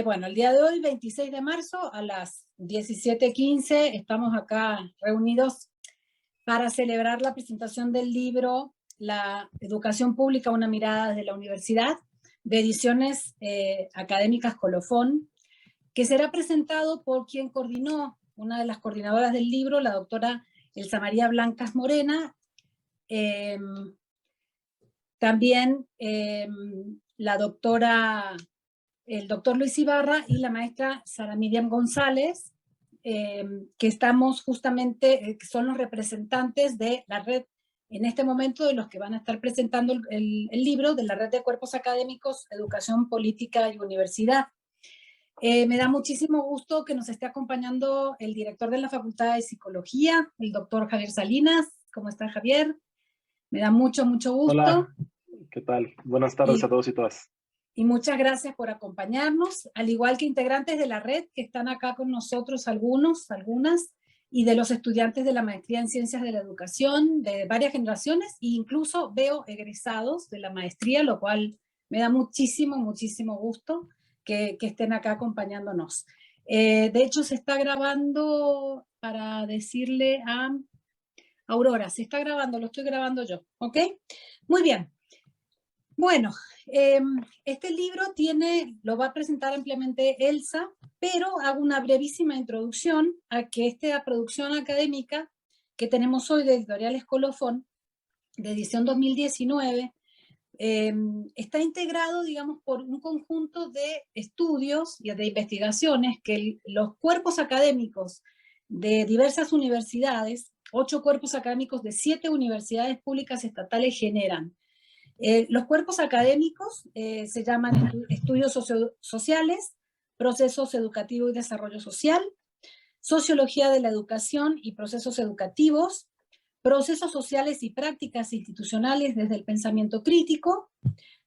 Bueno, el día de hoy, 26 de marzo, a las 17:15, estamos acá reunidos para celebrar la presentación del libro La Educación Pública, una mirada desde la universidad, de Ediciones Académicas Colofón, que será presentado por quien coordinó, una de las coordinadoras del libro, la doctora Elsa María Blancas Morena, también el doctor Luis Ibarra y la maestra Sara Miriam González, que estamos justamente, que son los representantes de la red, en este momento, de los que van a estar presentando el libro de la Red de Cuerpos Académicos, Educación, Política y Universidad. Me da muchísimo gusto que nos esté acompañando el director de la Facultad de Psicología, el doctor Javier Salinas. ¿Cómo está, Javier? Me da mucho gusto. Hola, ¿qué tal? Buenas tardes a todos y todas. Y muchas gracias por acompañarnos, al igual que integrantes de la red que están acá con nosotros, algunas, y de los estudiantes de la maestría en Ciencias de la Educación de varias generaciones, e incluso veo egresados de la maestría, lo cual me da muchísimo gusto que estén acá acompañándonos. De hecho, se está grabando, para decirle a Aurora, se está grabando, lo estoy grabando yo, ¿ok? Muy bien. Bueno, este libro lo va a presentar ampliamente Elsa, pero hago una brevísima introducción a que esta producción académica que tenemos hoy de Editoriales Colofón, de edición 2019, está integrado, digamos, por un conjunto de estudios y de investigaciones que los cuerpos académicos de diversas universidades, 8 cuerpos académicos de 7 universidades públicas estatales generan. Los cuerpos académicos se llaman estudios sociales, procesos educativos y desarrollo social, sociología de la educación y procesos educativos, procesos sociales y prácticas institucionales desde el pensamiento crítico,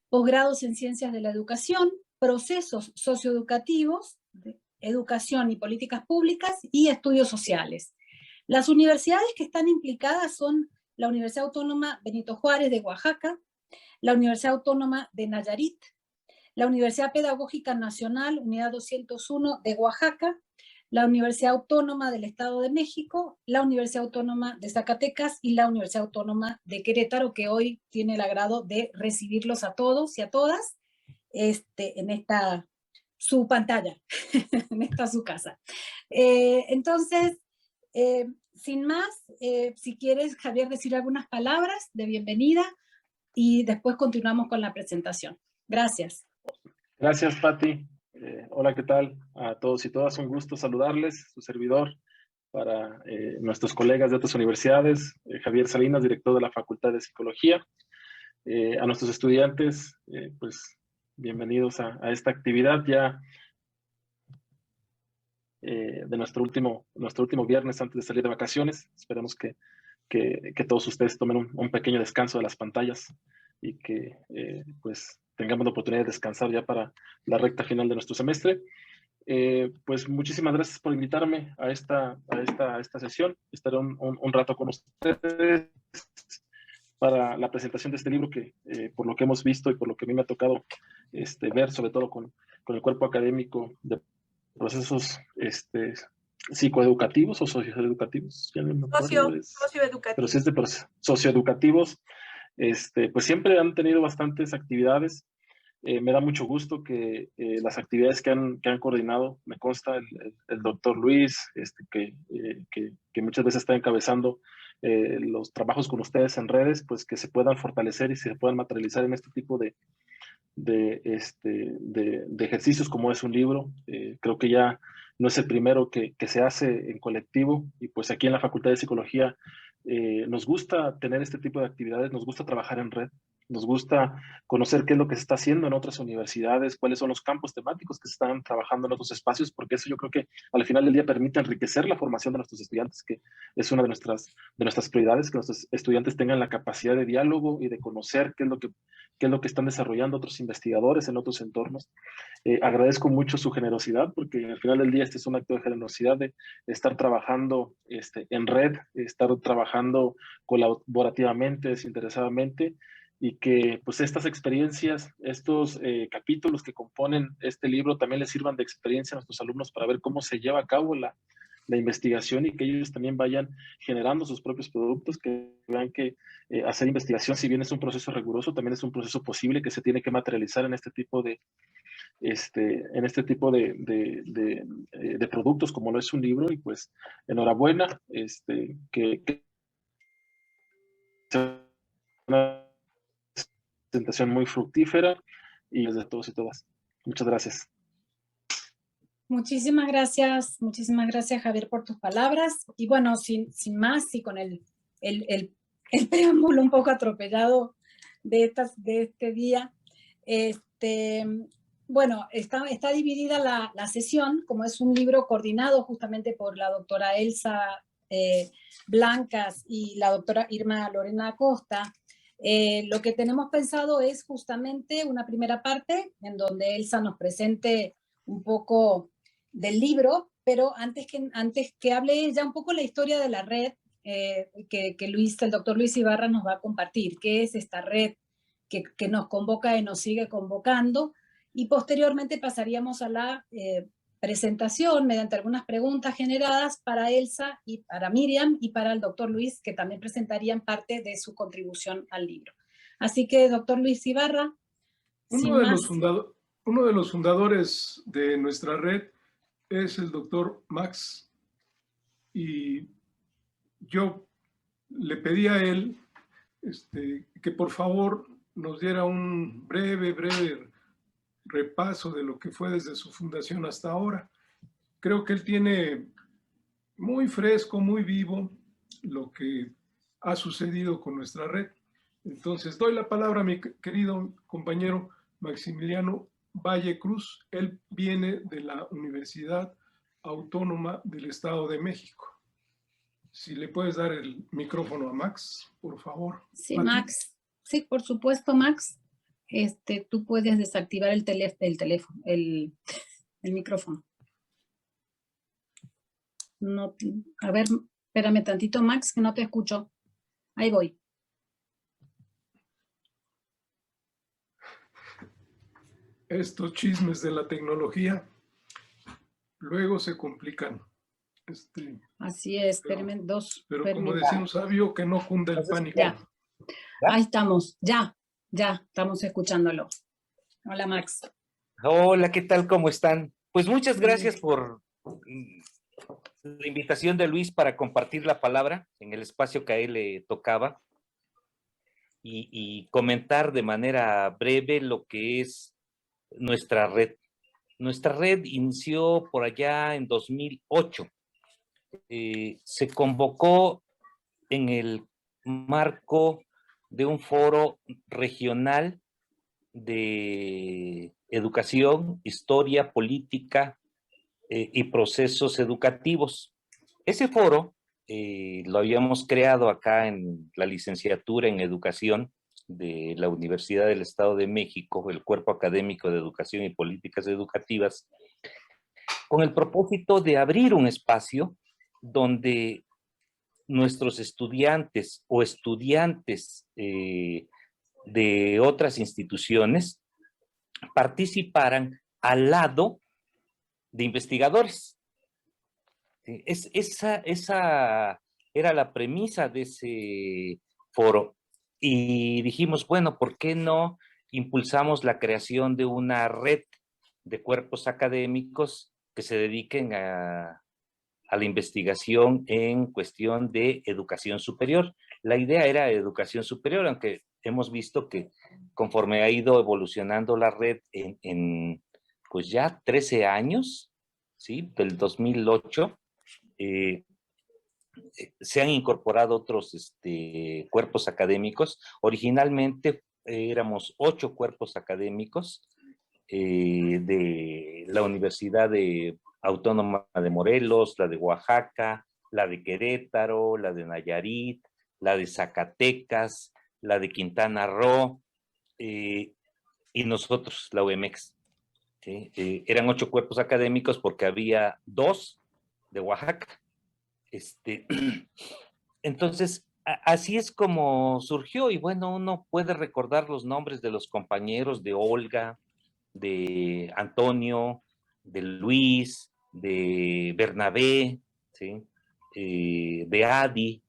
posgrados en ciencias de la educación, procesos socioeducativos, educación y políticas públicas y estudios sociales. Las universidades que están implicadas son la Universidad Autónoma Benito Juárez de Oaxaca, la Universidad Autónoma de Nayarit, la Universidad Pedagógica Nacional, Unidad 201 de Oaxaca, la Universidad Autónoma del Estado de México, la Universidad Autónoma de Zacatecas y la Universidad Autónoma de Querétaro, que hoy tiene el agrado de recibirlos a todos y a todas en esta su pantalla, en esta su casa. Entonces, sin más, si quieres, Javier, decir algunas palabras de bienvenida, y después continuamos con la presentación. Gracias. Gracias, Pati. Hola, ¿qué tal? A todos y todas, un gusto saludarles, su servidor, para nuestros colegas de otras universidades, Javier Salinas, director de la Facultad de Psicología, a nuestros estudiantes, pues bienvenidos a esta actividad ya de nuestro último viernes antes de salir de vacaciones. Esperemos que todos ustedes tomen un pequeño descanso de las pantallas y que pues tengamos la oportunidad de descansar ya para la recta final de nuestro semestre. Pues muchísimas gracias por invitarme a esta sesión. Estaré un rato con ustedes para la presentación de este libro que por lo que hemos visto y por lo que a mí me ha tocado ver, sobre todo con el cuerpo académico de procesos psicoeducativos o socioeducativos, ya no me acuerdo, socioeducativos. pero sí es de socioeducativos, pues siempre han tenido bastantes actividades. Me da mucho gusto que las actividades que han coordinado, me consta el doctor Luis, que muchas veces está encabezando los trabajos con ustedes en redes, pues que se puedan fortalecer y se puedan materializar en este tipo de ejercicios como es un libro. Creo que ya no es el primero que se hace en colectivo, y pues aquí en la Facultad de Psicología nos gusta tener este tipo de actividades, nos gusta trabajar en red, nos gusta conocer qué es lo que se está haciendo en otras universidades, cuáles son los campos temáticos que se están trabajando en otros espacios, porque eso yo creo que al final del día permite enriquecer la formación de nuestros estudiantes, que es una de nuestras prioridades, que nuestros estudiantes tengan la capacidad de diálogo y de conocer qué es lo que están desarrollando otros investigadores en otros entornos. Agradezco mucho su generosidad, porque al final del día este es un acto de generosidad, de estar trabajando en red, estar trabajando colaborativamente, desinteresadamente, y que pues estas experiencias, estos capítulos que componen este libro también les sirvan de experiencia a nuestros alumnos para ver cómo se lleva a cabo la investigación y que ellos también vayan generando sus propios productos, que vean que hacer investigación, si bien es un proceso riguroso, también es un proceso posible que se tiene que materializar en este tipo de productos como lo es un libro. Y pues enhorabuena, que sea una presentación muy fructífera y desde todos y todas. Muchas gracias. Muchísimas gracias Javier por tus palabras. Y bueno, sin más y con el preámbulo un poco atropellado de este día, bueno, está dividida la sesión, como es un libro coordinado justamente por la doctora Elsa Blancas y la doctora Irma Lorena Acosta. Lo que tenemos pensado es justamente una primera parte en donde Elsa nos presente un poco del libro, pero antes que hable ella un poco la historia de la red que el doctor Luis Ibarra nos va a compartir, qué es esta red que nos convoca y nos sigue convocando, y posteriormente pasaríamos a la presentación mediante algunas preguntas generadas para Elsa y para Miriam y para el doctor Luis, que también presentarían parte de su contribución al libro. Así que, doctor Luis Ibarra, uno de los fundadores de nuestra red es el doctor Max, y yo le pedí a él que por favor nos diera un breve repaso de lo que fue desde su fundación hasta ahora. Creo que él tiene muy fresco, muy vivo lo que ha sucedido con nuestra red. Entonces, doy la palabra a mi querido compañero Maximiliano Valle Cruz. Él viene de la Universidad Autónoma del Estado de México. Si le puedes dar el micrófono a Max, por favor. Sí, Max. Sí, por supuesto, Max. Tú puedes desactivar el teléfono, el micrófono. No, a ver, espérame tantito, Max, que no te escucho. Ahí voy. Estos chismes de la tecnología luego se complican. Así es, espérenme dos. Pero como decía un sabio, que no cunda el pánico. Ya. Ahí estamos, ya estamos escuchándolo. Hola, Max. Hola, ¿qué tal? ¿Cómo están? Pues muchas gracias por la invitación de Luis para compartir la palabra en el espacio que a él le tocaba y comentar de manera breve lo que es nuestra red. Nuestra red inició por allá en 2008. Se convocó en el marco de un foro regional de educación, historia, política y procesos educativos. Ese foro lo habíamos creado acá en la licenciatura en educación de la Universidad del Estado de México, el Cuerpo Académico de Educación y Políticas Educativas, con el propósito de abrir un espacio donde nuestros estudiantes o estudiantes de otras instituciones participaran al lado de investigadores. Esa era la premisa de ese foro. Y dijimos, bueno, ¿por qué no impulsamos la creación de una red de cuerpos académicos que se dediquen a la investigación en cuestión de educación superior? La idea era educación superior, aunque hemos visto que conforme ha ido evolucionando la red pues ya 13 años, ¿sí? Del 2008, se han incorporado otros cuerpos académicos. Originalmente éramos 8 cuerpos académicos de la Universidad Autónoma de Morelos, la de Oaxaca, la de Querétaro, la de Nayarit, la de Zacatecas, la de Quintana Roo y nosotros, la UMX. ¿Sí? Eran 8 cuerpos académicos porque había 2 de Oaxaca. Entonces, así es como surgió, y bueno, uno puede recordar los nombres de los compañeros, de Olga, de Antonio, de Luis, de Bernabé, ¿sí? De Adi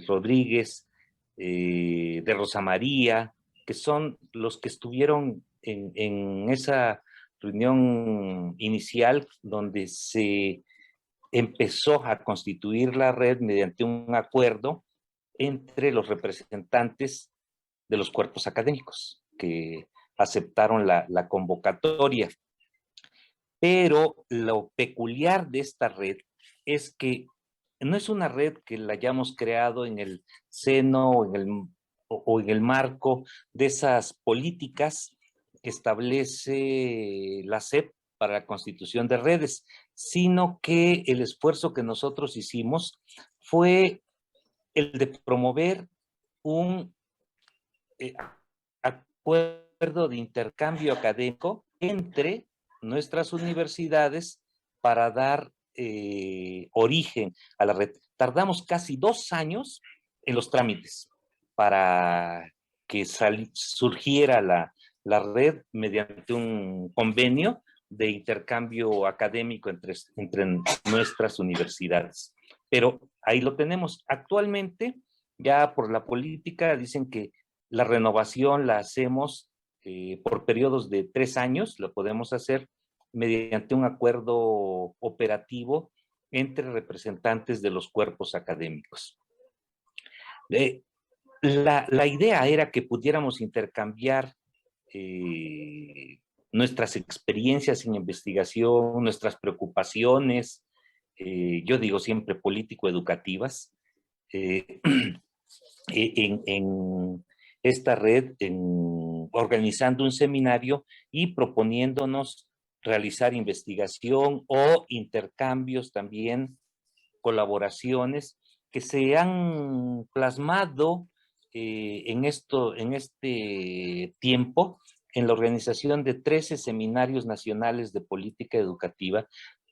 Rodríguez, de Rosa María, que son los que estuvieron en esa reunión inicial donde se empezó a constituir la red mediante un acuerdo entre los representantes de los cuerpos académicos que aceptaron la convocatoria. Pero lo peculiar de esta red es que no es una red que la hayamos creado en el seno o en el marco de esas políticas que establece la SEP para la constitución de redes, sino que el esfuerzo que nosotros hicimos fue el de promover un acuerdo de intercambio académico entre nuestras universidades para dar origen a la red. Tardamos casi 2 años en los trámites para que surgiera la red mediante un convenio de intercambio académico entre nuestras universidades. Pero ahí lo tenemos. Actualmente, ya por la política, dicen que la renovación la hacemos por periodos de 3 años, lo podemos hacer mediante un acuerdo operativo entre representantes de los cuerpos académicos. La idea era que pudiéramos intercambiar nuestras experiencias en investigación, nuestras preocupaciones, yo digo siempre político-educativas, en esta red, organizando un seminario y proponiéndonos realizar investigación o intercambios también, colaboraciones que se han plasmado en este tiempo en la organización de 13 seminarios nacionales de política educativa,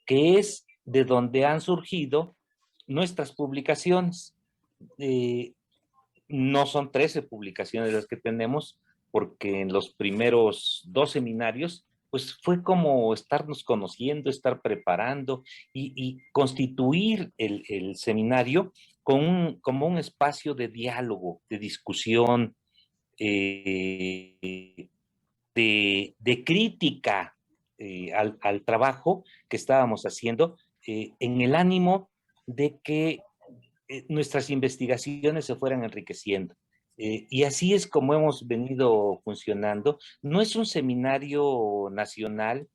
que es de donde han surgido nuestras publicaciones. No son 13 publicaciones las que tenemos, porque en los primeros 2 seminarios, pues fue como estarnos conociendo, estar preparando y constituir el seminario como un espacio de diálogo, de discusión, de crítica al trabajo que estábamos haciendo, en el ánimo de que nuestras investigaciones se fueran enriqueciendo. Y así es como hemos venido funcionando. No es un seminario nacional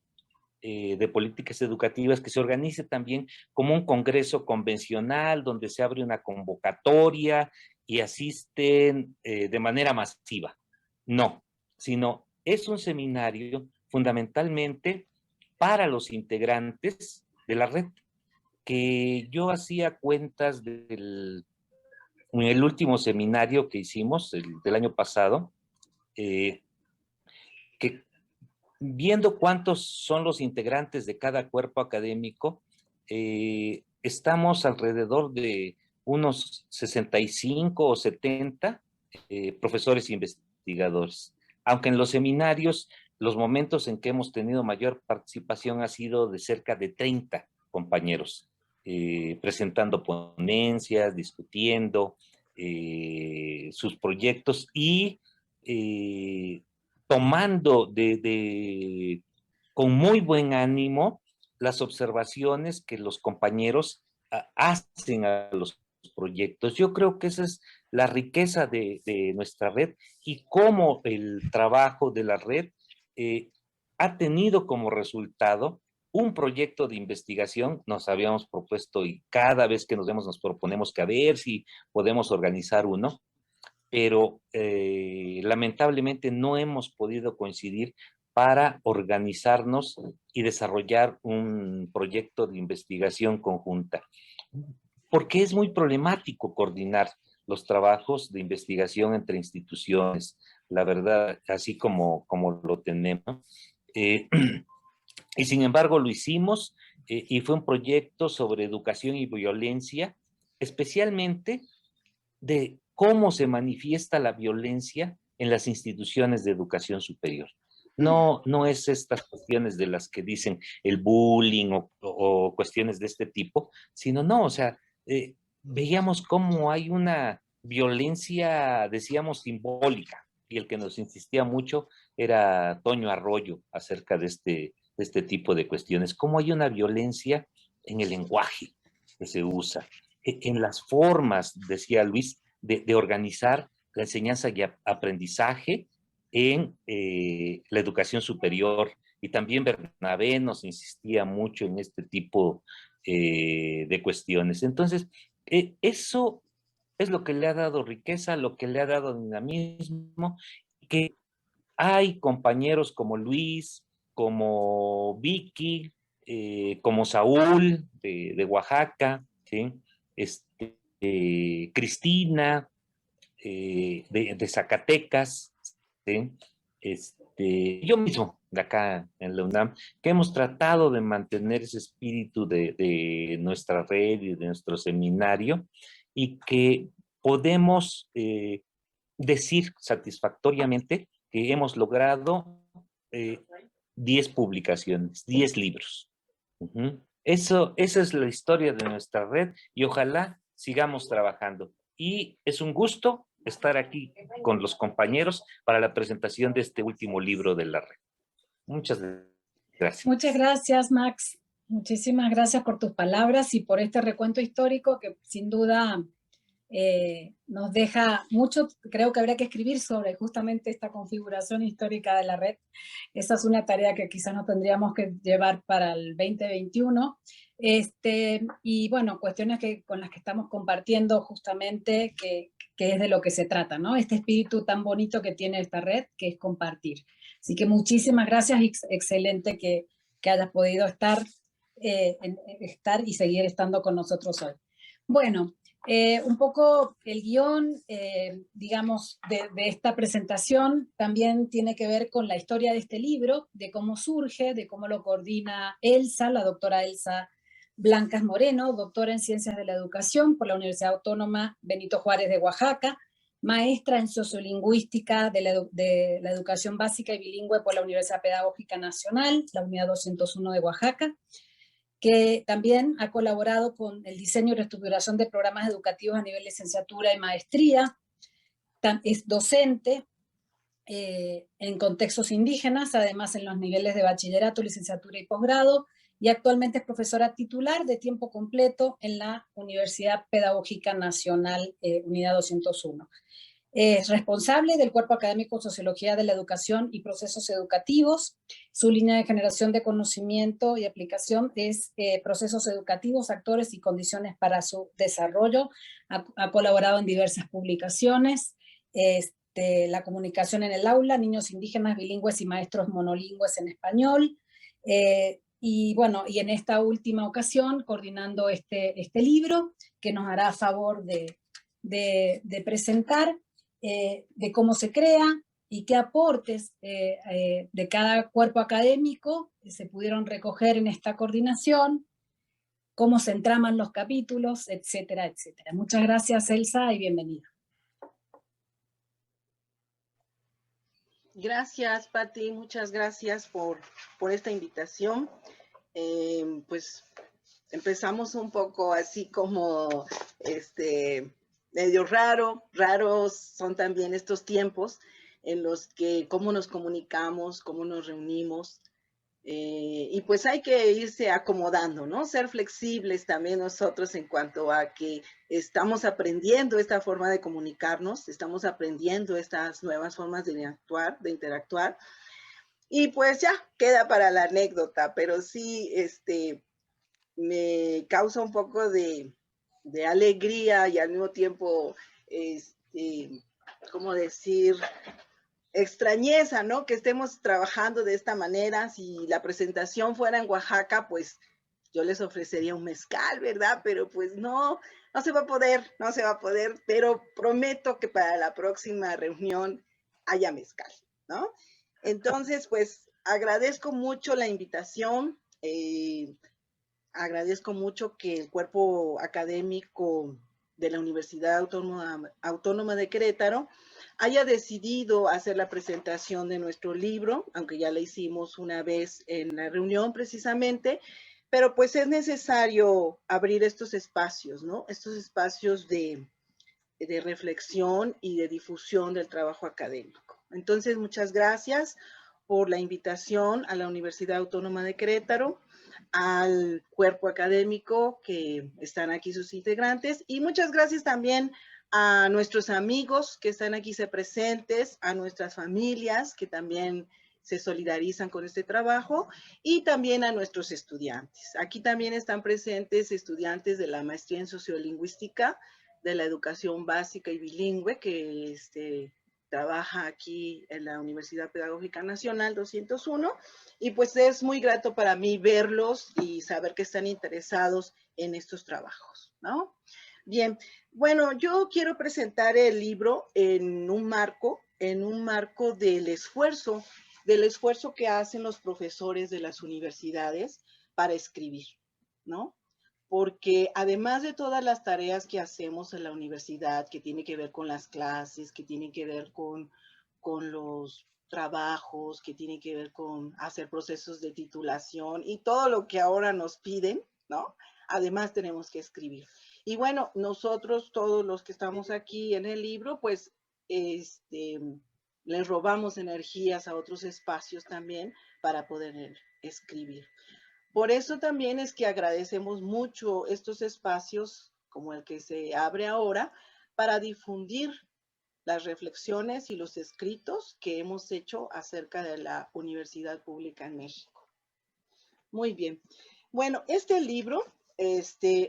de políticas educativas que se organice también como un congreso convencional donde se abre una convocatoria y asisten de manera masiva. No, sino es un seminario fundamentalmente para los integrantes de la red, que yo hacía cuentas en el último seminario que hicimos, del año pasado, que viendo cuántos son los integrantes de cada cuerpo académico, estamos alrededor de unos 65 o 70 profesores e investigadores. Aunque en los seminarios, los momentos en que hemos tenido mayor participación ha sido de cerca de 30 compañeros, presentando ponencias, discutiendo sus proyectos y tomando con muy buen ánimo las observaciones que los compañeros hacen a los proyectos. Yo creo que esa es la riqueza de nuestra red y cómo el trabajo de la red ha tenido como resultado un proyecto de investigación. Nos habíamos propuesto, y cada vez que nos vemos nos proponemos que a ver si podemos organizar uno, pero lamentablemente no hemos podido coincidir para organizarnos y desarrollar un proyecto de investigación conjunta, porque es muy problemático coordinar los trabajos de investigación entre instituciones, la verdad, así como lo tenemos. Y sin embargo lo hicimos, y fue un proyecto sobre educación y violencia, especialmente de cómo se manifiesta la violencia en las instituciones de educación superior. No, no es estas cuestiones de las que dicen el bullying o cuestiones de este tipo, sino no, o sea, veíamos cómo hay una violencia, decíamos, simbólica, y el que nos insistía mucho era Toño Arroyo acerca de este tipo de cuestiones, cómo hay una violencia en el lenguaje que se usa, en las formas, decía Luis, de organizar la enseñanza y aprendizaje en la educación superior. Y también Bernabé nos insistía mucho en este tipo de cuestiones. Entonces, eso es lo que le ha dado riqueza, lo que le ha dado dinamismo, que hay compañeros como Luis, como Vicky, como Saúl de Oaxaca, ¿sí? Cristina de Zacatecas, ¿sí? Yo mismo, de acá en la UNAM, que hemos tratado de mantener ese espíritu de nuestra red y de nuestro seminario, y que podemos decir satisfactoriamente que hemos logrado 10 publicaciones, 10 libros. Esa es la historia de nuestra red y ojalá sigamos trabajando. Y es un gusto estar aquí con los compañeros para la presentación de este último libro de la red. Muchas gracias. Muchas gracias, Max. Muchísimas gracias por tus palabras y por este recuento histórico que sin duda nos deja mucho. Creo que habría que escribir sobre justamente esta configuración histórica de la red. Esa es una tarea que quizás nos tendríamos que llevar para el 2021. Y bueno, cuestiones con las que estamos compartiendo justamente, que es de lo que se trata, ¿no? Este espíritu tan bonito que tiene esta red, que es compartir. Así que muchísimas gracias, excelente que hayas podido estar y seguir estando con nosotros hoy. Bueno, un poco el guión, digamos, de esta presentación también tiene que ver con la historia de este libro, de cómo surge, de cómo lo coordina Elsa, la doctora Elsa Blancas Moreno, doctora en Ciencias de la Educación por la Universidad Autónoma Benito Juárez de Oaxaca, maestra en Sociolingüística de la Educación Básica y Bilingüe por la Universidad Pedagógica Nacional, la Unidad 201 de Oaxaca, que también ha colaborado con el diseño y reestructuración de programas educativos a nivel de licenciatura y maestría, es docente en contextos indígenas, además en los niveles de bachillerato, licenciatura y posgrado, y actualmente es profesora titular de tiempo completo en la Universidad Pedagógica Nacional, Unidad 201. Es responsable del Cuerpo Académico Sociología de la Educación y Procesos Educativos. Su línea de generación de conocimiento y aplicación es procesos educativos, actores y condiciones para su desarrollo. Ha colaborado en diversas publicaciones. La comunicación en el aula, niños indígenas bilingües y maestros monolingües en español. Y bueno, y en esta última ocasión, coordinando este libro, que nos hará favor de presentar, de cómo se crea y qué aportes de cada cuerpo académico se pudieron recoger en esta coordinación, cómo se entraman los capítulos, etcétera, etcétera. Muchas gracias, Elsa, y bienvenida. Gracias, Pati, muchas gracias por esta invitación. Pues empezamos un poco así como medio raros son también estos tiempos en los que cómo nos comunicamos, cómo nos reunimos, y pues hay que irse acomodando, ¿no? Ser flexibles también nosotros en cuanto a que estamos aprendiendo esta forma de comunicarnos, estamos aprendiendo estas nuevas formas de interactuar, y pues ya queda para la anécdota, pero sí, me causa un poco de alegría y al mismo tiempo, ¿cómo decir? Extrañeza, ¿no? Que estemos trabajando de esta manera. Si la presentación fuera en Oaxaca, pues yo les ofrecería un mezcal, ¿verdad? Pero pues no se va a poder, pero prometo que para la próxima reunión haya mezcal, ¿no? Entonces, pues agradezco mucho la invitación, agradezco mucho que el cuerpo académico de la Universidad Autónoma de Querétaro haya decidido hacer la presentación de nuestro libro, aunque ya la hicimos una vez en la reunión precisamente, pero pues es necesario abrir estos espacios, ¿no? Estos espacios de reflexión y de difusión del trabajo académico. Entonces, muchas gracias por la invitación a la Universidad Autónoma de Querétaro, al cuerpo académico que están aquí sus integrantes, y muchas gracias también a nuestros amigos que están aquí presentes, a nuestras familias que también se solidarizan con este trabajo, y también a nuestros estudiantes. Aquí también están presentes estudiantes de la maestría en sociolingüística, de la educación básica y bilingüe, que trabaja aquí en la Universidad Pedagógica Nacional 201, y pues es muy grato para mí verlos y saber que están interesados en estos trabajos, ¿no? Bien, bueno, yo quiero presentar el libro en un marco del esfuerzo que hacen los profesores de las universidades para escribir, ¿no? Porque además de todas las tareas que hacemos en la universidad, que tiene que ver con las clases, que tienen que ver con los trabajos, que tienen que ver con hacer procesos de titulación y todo lo que ahora nos piden, ¿no? Además tenemos que escribir. Y bueno, nosotros todos los que estamos aquí en el libro, pues les robamos energías a otros espacios también para poder escribir. Por eso también es que agradecemos mucho estos espacios como el que se abre ahora para difundir las reflexiones y los escritos que hemos hecho acerca de la Universidad Pública en México. Muy bien. Bueno, este libro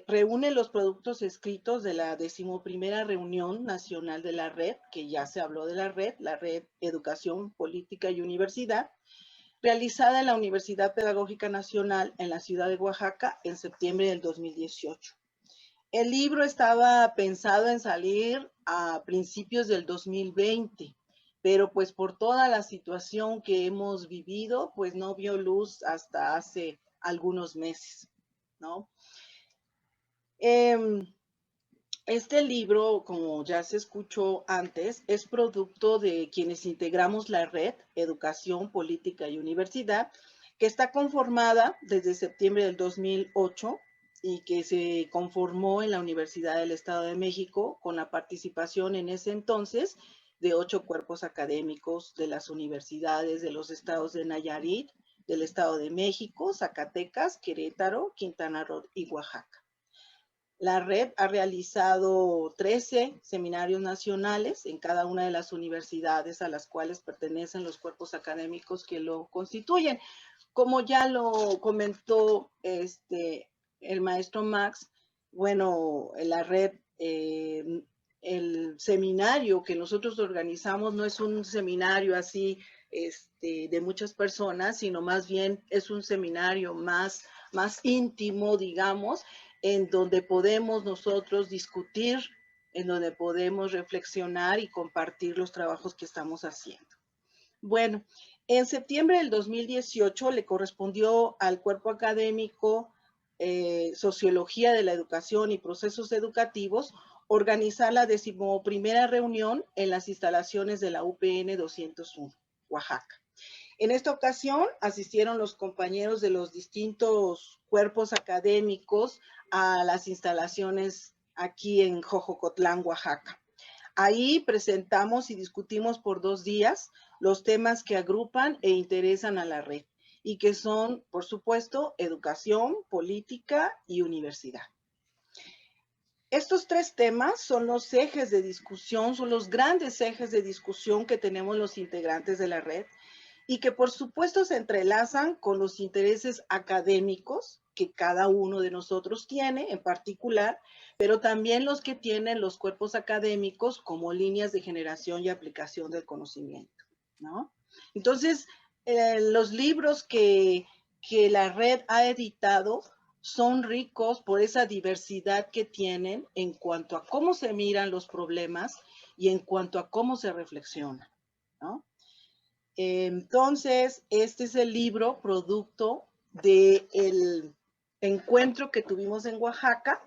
reúne los productos escritos de la 11ª Reunión Nacional de la Red, que ya se habló de la Red Educación, Política y Universidad, realizada en la Universidad Pedagógica Nacional en la ciudad de Oaxaca en septiembre del 2018. El libro estaba pensado en salir a principios del 2020, pero pues por toda la situación que hemos vivido, pues no vio luz hasta hace algunos meses, ¿no? Este libro, como ya se escuchó antes, es producto de quienes integramos la red Educación, Política y Universidad, que está conformada desde septiembre del 2008 y que se conformó en la Universidad del Estado de México con la participación en ese entonces de 8 cuerpos académicos de las universidades de los estados de Nayarit, del Estado de México, Zacatecas, Querétaro, Quintana Roo y Oaxaca. La red ha realizado 13 seminarios nacionales en cada una de las universidades a las cuales pertenecen los cuerpos académicos que lo constituyen. Como ya lo comentó el maestro Max, bueno, la red, el seminario que nosotros organizamos no es un seminario así de muchas personas, sino más bien es un seminario más íntimo, digamos, en donde podemos nosotros discutir, en donde podemos reflexionar y compartir los trabajos que estamos haciendo. Bueno, en septiembre del 2018 le correspondió al cuerpo académico Sociología de la Educación y Procesos Educativos organizar la 11ª reunión en las instalaciones de la UPN 201, Oaxaca. En esta ocasión asistieron los compañeros de los distintos cuerpos académicos a las instalaciones aquí en Jojocotlán, Oaxaca. Ahí presentamos y discutimos por 2 días los temas que agrupan e interesan a la red y que son, por supuesto, educación, política y universidad. Estos 3 temas son los ejes de discusión, son los grandes ejes de discusión que tenemos los integrantes de la red y que por supuesto se entrelazan con los intereses académicos que cada uno de nosotros tiene en particular, pero también los que tienen los cuerpos académicos como líneas de generación y aplicación del conocimiento, ¿no? Entonces, los libros que la red ha editado son ricos por esa diversidad que tienen en cuanto a cómo se miran los problemas y en cuanto a cómo se reflexiona, ¿no? Entonces, este es el libro producto del encuentro que tuvimos en Oaxaca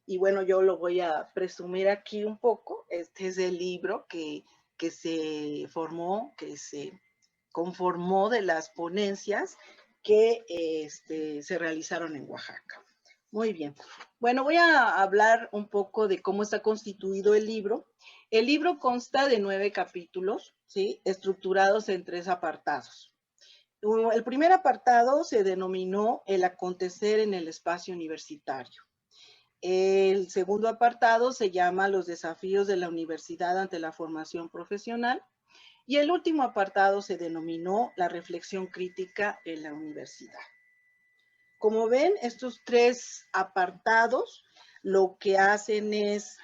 Y bueno, yo lo voy a presumir aquí un poco. Este es el libro que se formó, que se conformó de las ponencias que se realizaron en Oaxaca. Muy bien. Bueno, voy a hablar un poco de cómo está constituido el libro. El libro consta de 9 capítulos, ¿sí?, estructurados en 3 apartados. El primer apartado se denominó El acontecer en el espacio universitario. El segundo apartado se llama Los desafíos de la universidad ante la formación profesional. Y el último apartado se denominó La reflexión crítica en la universidad. Como ven, estos 3 apartados lo que hacen es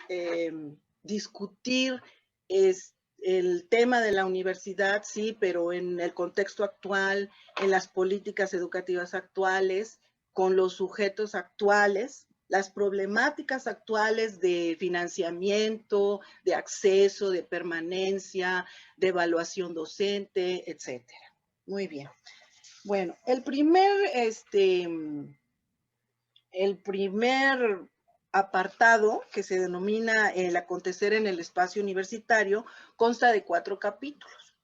discutir el tema de la universidad, sí, pero en el contexto actual, en las políticas educativas actuales, con los sujetos actuales, las problemáticas actuales de financiamiento, de acceso, de permanencia, de evaluación docente, etcétera. Muy bien. Bueno, el primer apartado, que se denomina El acontecer en el espacio universitario, consta de 4 capítulos.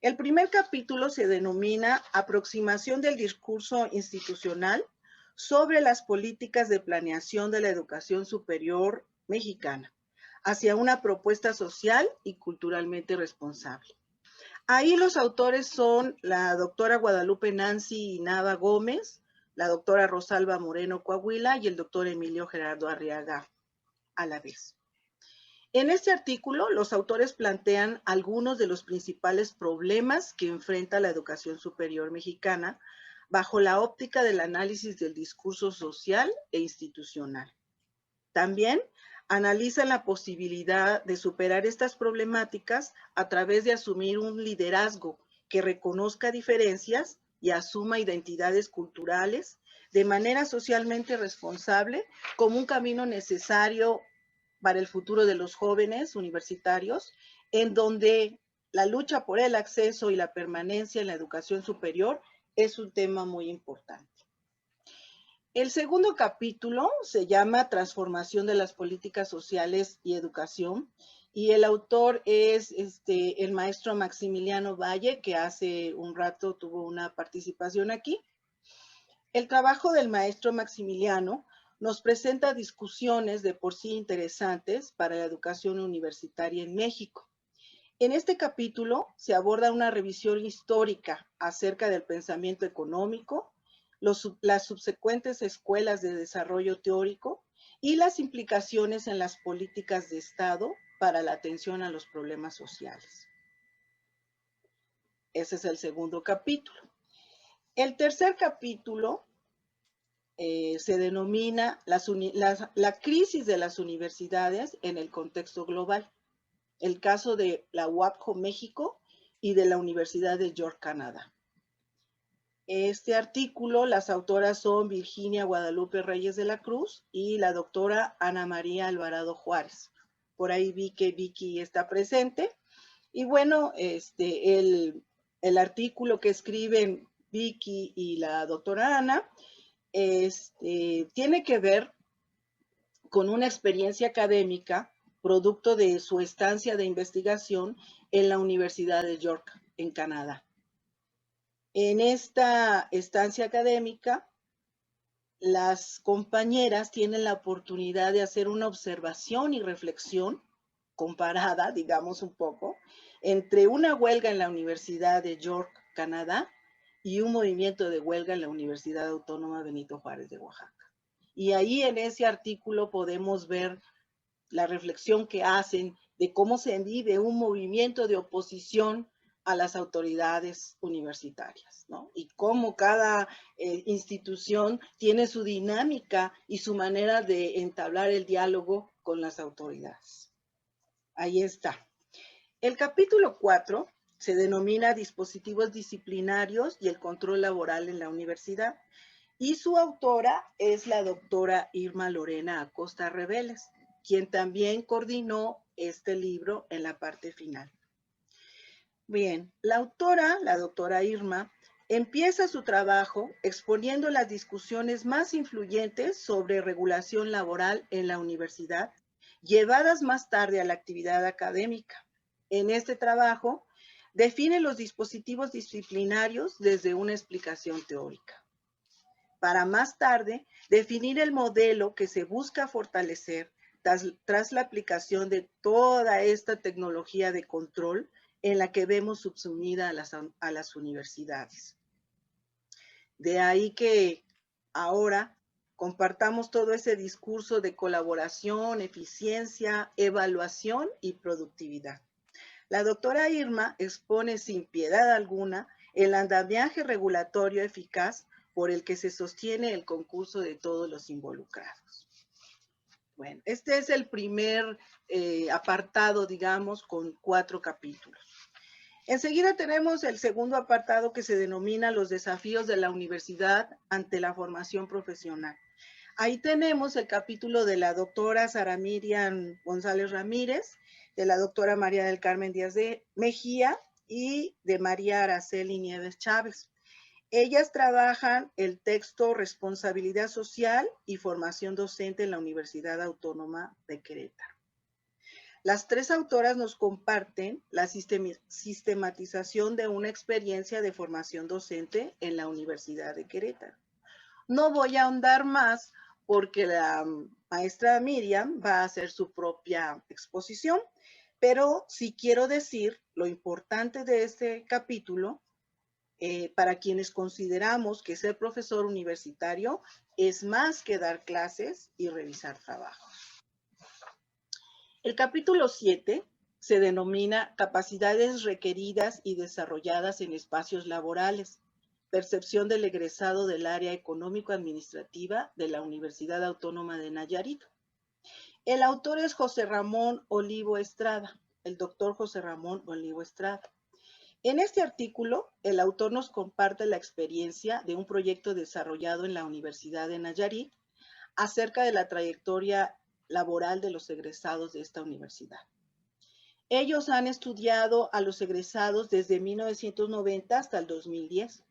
El primer capítulo se denomina Aproximación del discurso institucional sobre las políticas de planeación de la educación superior mexicana hacia una propuesta social y culturalmente responsable. Ahí los autores son la doctora Guadalupe Nancy Nava Gómez, la doctora Rosalba Moreno Coahuila y el doctor Emilio Gerardo Arriaga Alavés. En este artículo, los autores plantean algunos de los principales problemas que enfrenta la educación superior mexicana bajo la óptica del análisis del discurso social e institucional. También analizan la posibilidad de superar estas problemáticas a través de asumir un liderazgo que reconozca diferencias y asuma identidades culturales de manera socialmente responsable como un camino necesario para el futuro de los jóvenes universitarios, en donde la lucha por el acceso y la permanencia en la educación superior es un tema muy importante. El segundo capítulo se llama Transformación de las políticas sociales y educación, y el autor es el maestro Maximiliano Valle, que hace un rato tuvo una participación aquí. El trabajo del maestro Maximiliano nos presenta discusiones de por sí interesantes para la educación universitaria en México. En este capítulo se aborda una revisión histórica acerca del pensamiento económico, las subsecuentes escuelas de desarrollo teórico y las implicaciones en las políticas de Estado para la atención a los problemas sociales. Ese es el segundo capítulo. El tercer capítulo se denomina la crisis de las universidades en el contexto global. El caso de la UAPJO México y de la Universidad de York, Canadá. Este artículo, las autoras son Virginia Guadalupe Reyes de la Cruz y la doctora Ana María Alvarado Juárez. Por ahí vi que Vicky está presente. Y bueno, el artículo que escriben Vicky y la doctora Ana tiene que ver con una experiencia académica producto de su estancia de investigación en la Universidad de York, en Canadá. En esta estancia académica, las compañeras tienen la oportunidad de hacer una observación y reflexión comparada, digamos un poco, entre una huelga en la Universidad de York, Canadá, y un movimiento de huelga en la Universidad Autónoma Benito Juárez de Oaxaca. Y ahí en ese artículo podemos ver la reflexión que hacen de cómo se vive un movimiento de oposición a las autoridades universitarias, ¿no? Y cómo cada institución tiene su dinámica y su manera de entablar el diálogo con las autoridades. Ahí está. El capítulo 4 se denomina Dispositivos disciplinarios y el control laboral en la universidad, y su autora es la doctora Irma Lorena Acosta Reveles, quien también coordinó este libro en la parte final. Bien, la autora, la doctora Irma, Empieza su trabajo exponiendo las discusiones más influyentes sobre regulación laboral en la universidad, llevadas más tarde a la actividad académica. En este trabajo, define los dispositivos disciplinarios desde una explicación teórica, para más tarde definir el modelo que se busca fortalecer tras la aplicación de toda esta tecnología de control en la que vemos subsumida a las universidades. De ahí que ahora compartamos todo ese discurso de colaboración, eficiencia, evaluación y productividad. La doctora Irma expone sin piedad alguna el andamiaje regulatorio eficaz por el que se sostiene el concurso de todos los involucrados. Bueno, este es el primer apartado, digamos, con 4 capítulos. Enseguida tenemos el segundo apartado que se denomina los desafíos de la universidad ante la formación profesional. Ahí tenemos el capítulo de la doctora Sara Miriam González Ramírez, de la doctora María del Carmen Díaz de Mejía y de María Araceli Nieves Chávez. Ellas trabajan el texto Responsabilidad Social y Formación Docente en la Universidad Autónoma de Querétaro. Las 3 autoras nos comparten la sistematización de una experiencia de formación docente en la Universidad de Querétaro. No voy a ahondar más porque la maestra Miriam va a hacer su propia exposición, pero sí quiero decir lo importante de este capítulo para quienes consideramos que ser profesor universitario es más que dar clases y revisar trabajos. El capítulo 7 se denomina Capacidades requeridas y desarrolladas en espacios laborales, percepción del egresado del área económico-administrativa de la Universidad Autónoma de Nayarit. El autor es José Ramón Olivo Estrada, el doctor José Ramón Olivo Estrada. En este artículo, el autor nos comparte la experiencia de un proyecto desarrollado en la Universidad de Nayarit acerca de la trayectoria laboral de los egresados de esta universidad. Ellos han estudiado a los egresados desde 1990 hasta el 2010.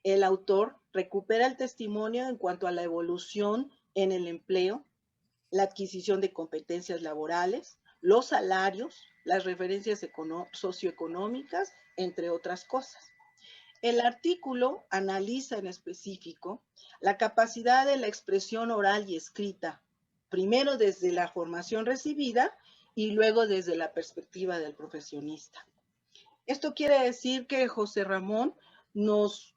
El autor recupera el testimonio en cuanto a la evolución en el empleo, la adquisición de competencias laborales, los salarios, las referencias socioeconómicas, entre otras cosas. El artículo analiza en específico la capacidad de la expresión oral y escrita, primero desde la formación recibida y luego desde la perspectiva del profesionista. Esto quiere decir que José Ramón nos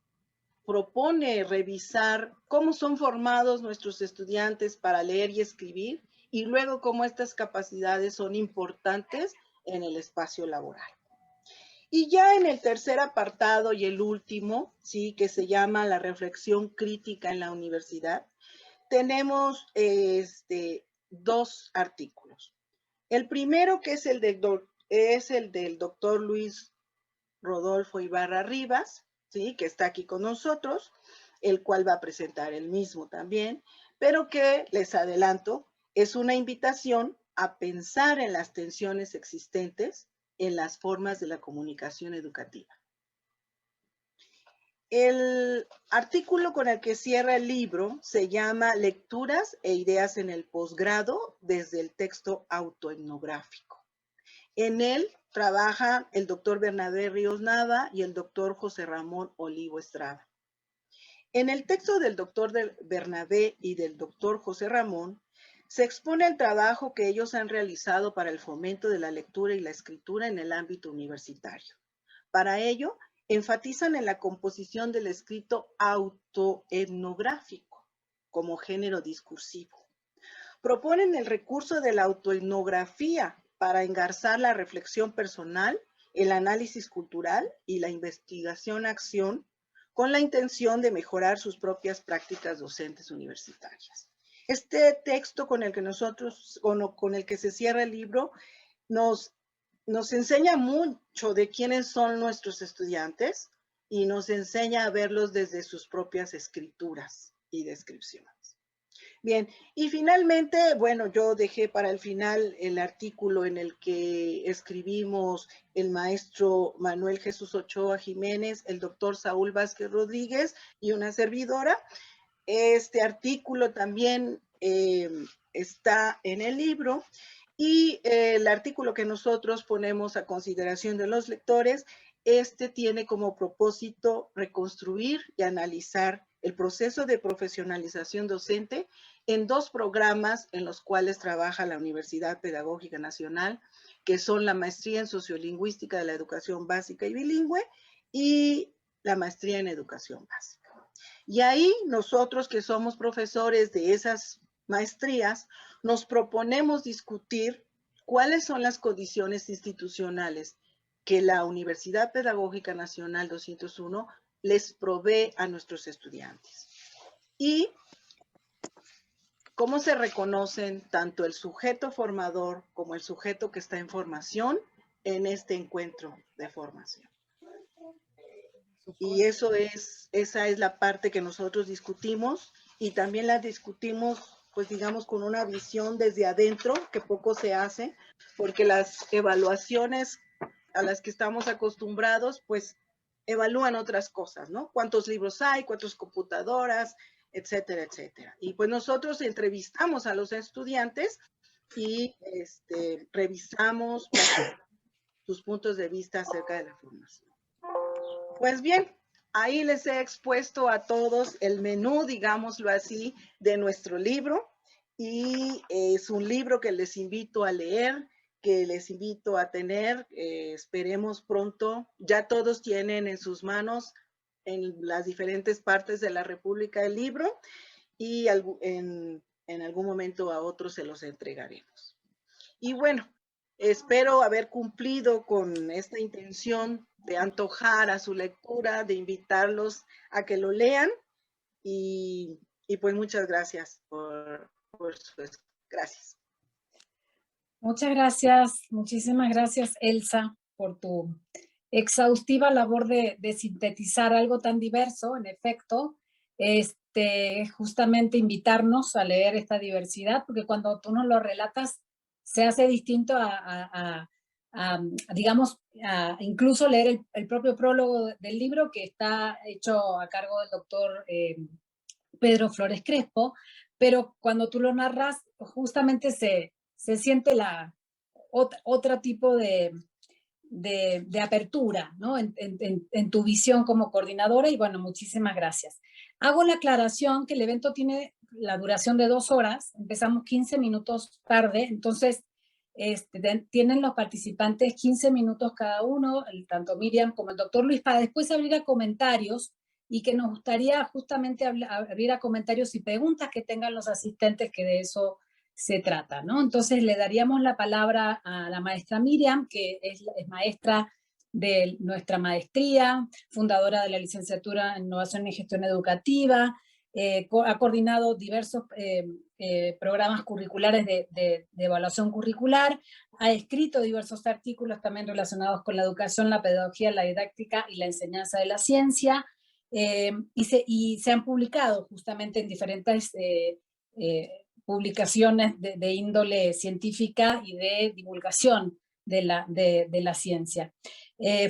propone revisar cómo son formados nuestros estudiantes para leer y escribir y luego cómo estas capacidades son importantes en el espacio laboral. Y ya en el tercer apartado y el último, sí, que se llama la reflexión crítica en la universidad, tenemos 2 artículos. El primero, que es el del doctor Luis Rodolfo Ibarra Rivas, ¿sí?, que está aquí con nosotros, el cual va a presentar él mismo también, pero que, les adelanto, es una invitación a pensar en las tensiones existentes en las formas de la comunicación educativa. El artículo con el que cierra el libro se llama Lecturas e ideas en el posgrado desde el texto autoetnográfico. En él trabajan el doctor Bernabé Ríos Nava y el doctor José Ramón Olivo Estrada. En el texto del doctor Bernabé y del doctor José Ramón se expone el trabajo que ellos han realizado para el fomento de la lectura y la escritura en el ámbito universitario. Para ello, enfatizan en la composición del escrito autoetnográfico como género discursivo. Proponen el recurso de la autoetnografía para engarzar la reflexión personal, el análisis cultural y la investigación-acción con la intención de mejorar sus propias prácticas docentes universitarias. Este texto con el que se cierra el libro nos enseña mucho de quiénes son nuestros estudiantes y nos enseña a verlos desde sus propias escrituras y descripciones. Bien, y finalmente, bueno, yo dejé para el final el artículo en el que escribimos el maestro Manuel Jesús Ochoa Jiménez, el doctor Saúl Vázquez Rodríguez y una servidora. Este artículo también está en el libro y el artículo que nosotros ponemos a consideración de los lectores, tiene como propósito reconstruir y analizar el proceso de profesionalización docente en 2 programas en los cuales trabaja la Universidad Pedagógica Nacional, que son la maestría en sociolingüística de la educación básica y bilingüe y la maestría en educación básica. Y ahí nosotros que somos profesores de esas maestrías, nos proponemos discutir cuáles son las condiciones institucionales que la Universidad Pedagógica Nacional 201 les provee a nuestros estudiantes. Y cómo se reconocen tanto el sujeto formador como el sujeto que está en formación en este encuentro de formación. Y esa es la parte que nosotros discutimos y también la discutimos, pues digamos, con una visión desde adentro, que poco se hace, porque las evaluaciones a las que estamos acostumbrados, pues evalúan otras cosas, ¿no? ¿Cuántos libros hay? ¿Cuántas computadoras? Etcétera, etcétera. Y pues nosotros entrevistamos a los estudiantes y revisamos sus puntos de vista acerca de la formación. Pues bien, ahí les he expuesto a todos el menú, digámoslo así, de nuestro libro. Y es un libro que les invito a leer, que les invito a tener. Esperemos pronto. Ya todos tienen en sus manos en las diferentes partes de la República el libro y en algún momento a otros se los entregaremos. Y bueno, espero haber cumplido con esta intención de antojar a su lectura, de invitarlos a que lo lean y pues muchas gracias por su gracias. Muchas gracias, muchísimas gracias, Elsa, por tu exhaustiva labor de sintetizar algo tan diverso, en efecto, justamente invitarnos a leer esta diversidad, porque cuando tú nos lo relatas, se hace distinto digamos, incluso leer el propio prólogo del libro, que está hecho a cargo del doctor Pedro Flores Crespo, pero cuando tú lo narras, justamente se siente otro tipo de apertura, ¿no? En tu visión como coordinadora y bueno, muchísimas gracias. Hago la aclaración que el evento tiene la duración de 2 horas, empezamos 15 minutos tarde, entonces tienen los participantes 15 minutos cada uno, tanto Miriam como el doctor Luis, para después abrir a comentarios y que nos gustaría justamente abrir a comentarios y preguntas que tengan los asistentes, que de eso se trata, ¿no? Entonces le daríamos la palabra a la maestra Miriam, que es maestra de nuestra maestría, fundadora de la licenciatura en Innovación y Gestión Educativa, ha coordinado diversos programas curriculares de evaluación curricular, ha escrito diversos artículos también relacionados con la educación, la pedagogía, la didáctica y la enseñanza de la ciencia, y se han publicado justamente en diferentes publicaciones de índole científica y de divulgación de la ciencia.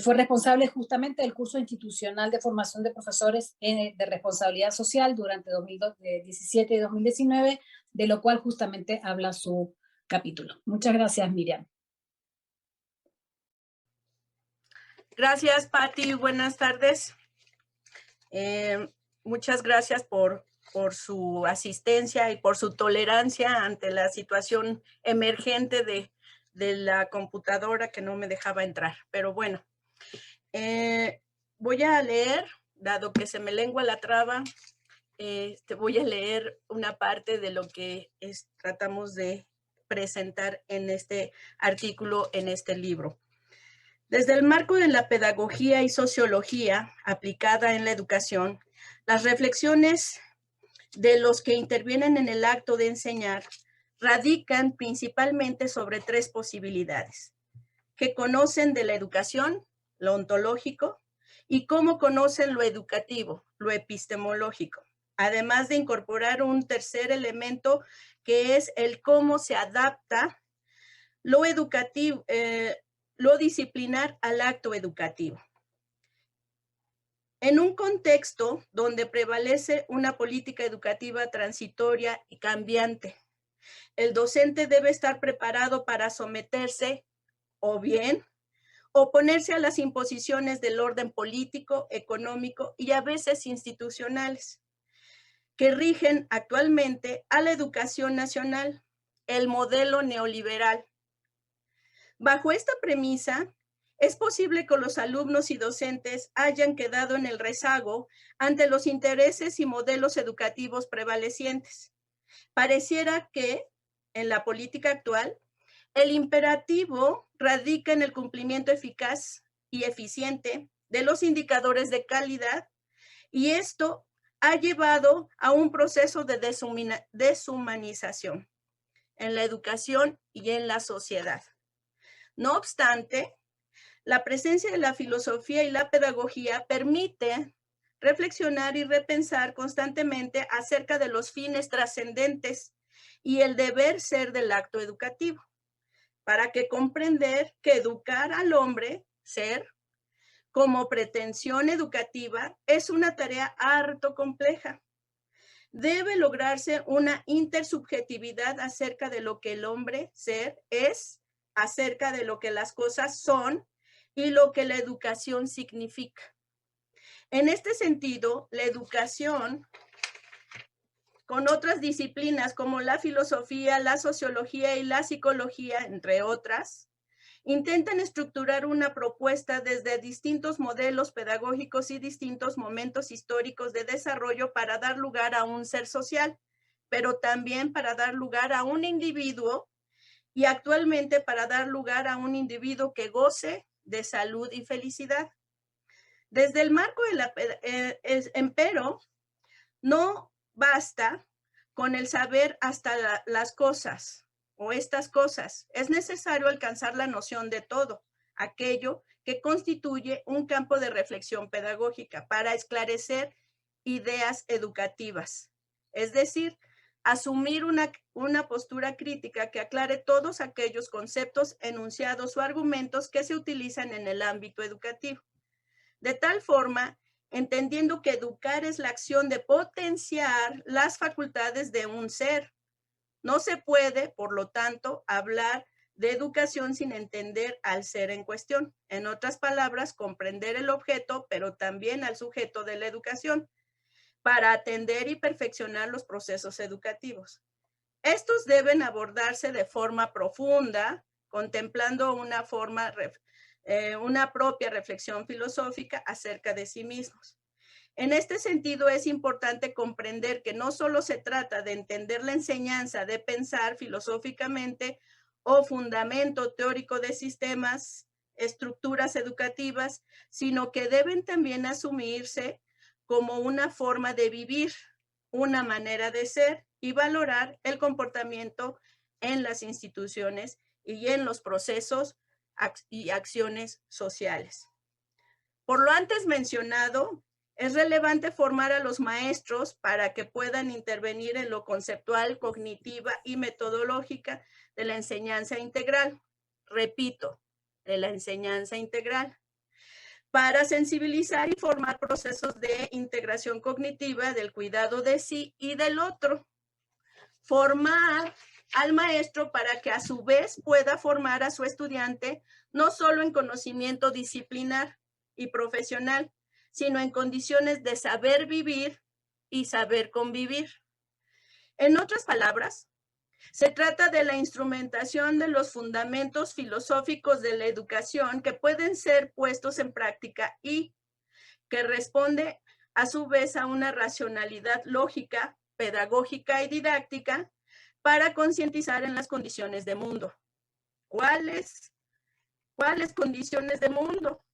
Fue responsable justamente del curso institucional de formación de profesores de responsabilidad social durante 2017 y 2019, de lo cual justamente habla su capítulo. Muchas gracias, Miriam. Gracias, Patti. Buenas tardes. Muchas gracias por su asistencia y por su tolerancia ante la situación emergente de la computadora que no me dejaba entrar. Pero bueno, voy a leer, dado que se me lengua la traba, voy a leer una parte de lo que tratamos de presentar en este artículo, en este libro. Desde el marco de la pedagogía y sociología aplicada en la educación, las reflexiones de los que intervienen en el acto de enseñar radican principalmente sobre 3 posibilidades: qué conocen de la educación, lo ontológico, y cómo conocen lo educativo, lo epistemológico. además de incorporar un tercer elemento que es el cómo se adapta lo educativo, lo disciplinar al acto educativo. En un contexto donde prevalece una política educativa transitoria y cambiante, el docente debe estar preparado para someterse o bien oponerse a las imposiciones del orden político, económico y a veces institucionales que rigen actualmente a la educación nacional, el modelo neoliberal. Bajo esta premisa, es posible que los alumnos y docentes hayan quedado en el rezago ante los intereses y modelos educativos prevalecientes. Pareciera que, en la política actual, el imperativo radica en el cumplimiento eficaz y eficiente de los indicadores de calidad, y esto ha llevado a un proceso de deshumanización en la educación y en la sociedad. No obstante, la presencia de la filosofía y la pedagogía permite reflexionar y repensar constantemente acerca de los fines trascendentes y el deber ser del acto educativo, para que comprender que educar al hombre, ser, como pretensión educativa, es una tarea harto compleja. Debe lograrse una intersubjetividad acerca de lo que el hombre, ser, es, acerca de lo que las cosas son y lo que la educación significa. En este sentido, la educación, con otras disciplinas como la filosofía, la sociología y la psicología, entre otras, intentan estructurar una propuesta desde distintos modelos pedagógicos y distintos momentos históricos de desarrollo para dar lugar a un ser social, pero también para dar lugar a un individuo y actualmente para dar lugar a un individuo que goce de salud y felicidad. Desde el marco de la empero, no basta con el saber hasta las cosas o estas cosas. Es necesario alcanzar la noción de todo, aquello que constituye un campo de reflexión pedagógica para esclarecer ideas educativas. Es decir, asumir una postura crítica que aclare todos aquellos conceptos, enunciados o argumentos que se utilizan en el ámbito educativo. De tal forma, entendiendo que educar es la acción de potenciar las facultades de un ser. No se puede, por lo tanto, hablar de educación sin entender al ser en cuestión. En otras palabras, comprender el objeto, pero también al sujeto de la educación, para atender y perfeccionar los procesos educativos. Estos deben abordarse de forma profunda, contemplando una propia reflexión filosófica acerca de sí mismos. En este sentido, es importante comprender que no solo se trata de entender la enseñanza, de pensar filosóficamente o fundamento teórico de sistemas, estructuras educativas, sino que deben también asumirse como una forma de vivir, una manera de ser y valorar el comportamiento en las instituciones y en los procesos y acciones sociales. Por lo antes mencionado, es relevante formar a los maestros para que puedan intervenir en lo conceptual, cognitiva y metodológica de la enseñanza integral. Repito, de la enseñanza integral, para sensibilizar y formar procesos de integración cognitiva del cuidado de sí y del otro. Formar al maestro para que a su vez pueda formar a su estudiante no solo en conocimiento disciplinar y profesional, sino en condiciones de saber vivir y saber convivir. En otras palabras, se trata de la instrumentación de los fundamentos filosóficos de la educación que pueden ser puestos en práctica y que responde a su vez a una racionalidad lógica, pedagógica y didáctica para concientizar en las condiciones de mundo. ¿Cuáles condiciones de mundo?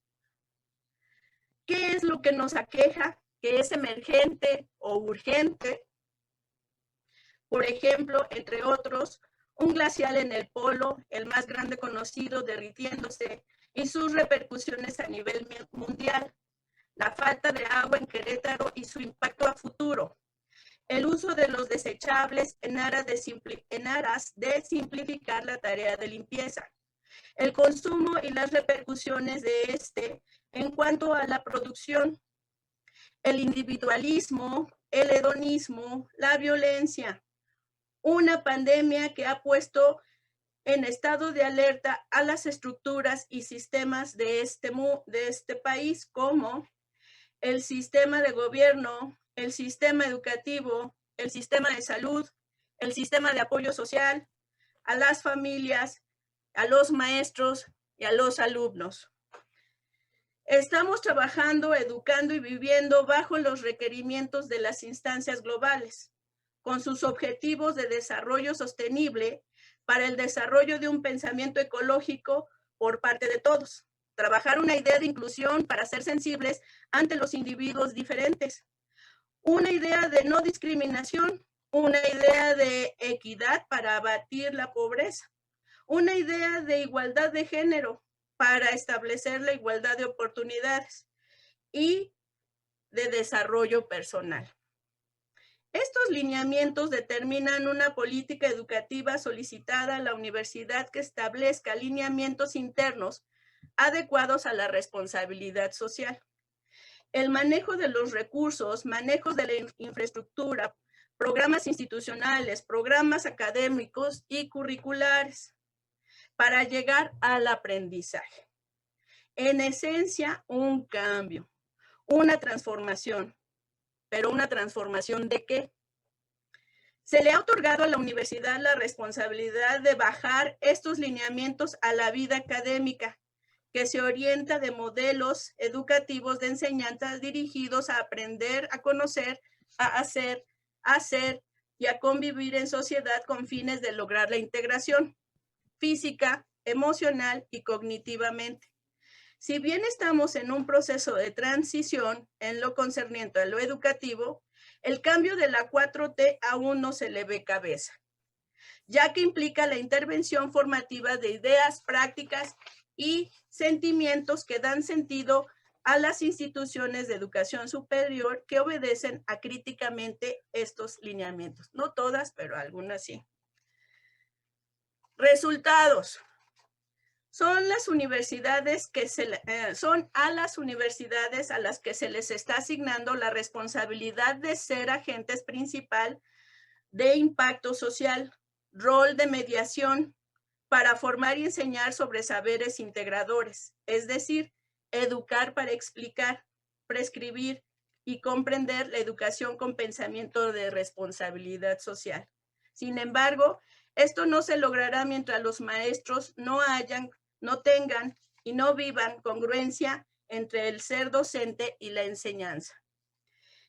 ¿Qué es lo que nos aqueja? ¿Qué es emergente o urgente? Por ejemplo, entre otros, un glacial en el polo, el más grande conocido, derritiéndose, y sus repercusiones a nivel mundial, la falta de agua en Querétaro y su impacto a futuro, uso de los desechables en aras de simplificar la tarea de limpieza, el consumo y las repercusiones de este en cuanto a la producción, el individualismo, el hedonismo, la violencia, una pandemia que ha puesto en estado de alerta a las estructuras y sistemas de este país, como el sistema de gobierno, el sistema educativo, el sistema de salud, el sistema de apoyo social, a las familias, a los maestros y a los alumnos. Estamos trabajando, educando y viviendo bajo los requerimientos de las instancias globales, con sus objetivos de desarrollo sostenible para el desarrollo de un pensamiento ecológico por parte de todos. Trabajar una idea de inclusión para ser sensibles ante los individuos diferentes. Una idea de no discriminación, una idea de equidad para abatir la pobreza. Una idea de igualdad de género para establecer la igualdad de oportunidades y de desarrollo personal. Estos lineamientos determinan una política educativa solicitada a la universidad que establezca lineamientos internos adecuados a la responsabilidad social. El manejo de los recursos, manejo de la infraestructura, programas institucionales, programas académicos y curriculares para llegar al aprendizaje. En esencia, un cambio, una transformación. ¿Pero una transformación de qué? Se le ha otorgado a la universidad la responsabilidad de bajar estos lineamientos a la vida académica, que se orienta de modelos educativos de enseñanza dirigidos a aprender, a conocer, a hacer y a convivir en sociedad con fines de lograr la integración física, emocional y cognitivamente. Si bien estamos en un proceso de transición en lo concerniente a lo educativo, el cambio de la 4T aún no se le ve cabeza, ya que implica la intervención formativa de ideas, prácticas y sentimientos que dan sentido a las instituciones de educación superior que obedecen acríticamente estos lineamientos. No todas, pero algunas sí. Resultados. Son las universidades son a las universidades a las que se les está asignando la responsabilidad de ser agentes principal de impacto social, rol de mediación para formar y enseñar sobre saberes integradores, es decir, educar para explicar, prescribir y comprender la educación con pensamiento de responsabilidad social. Sin embargo, esto no se logrará mientras los maestros no tengan y no vivan congruencia entre el ser docente y la enseñanza.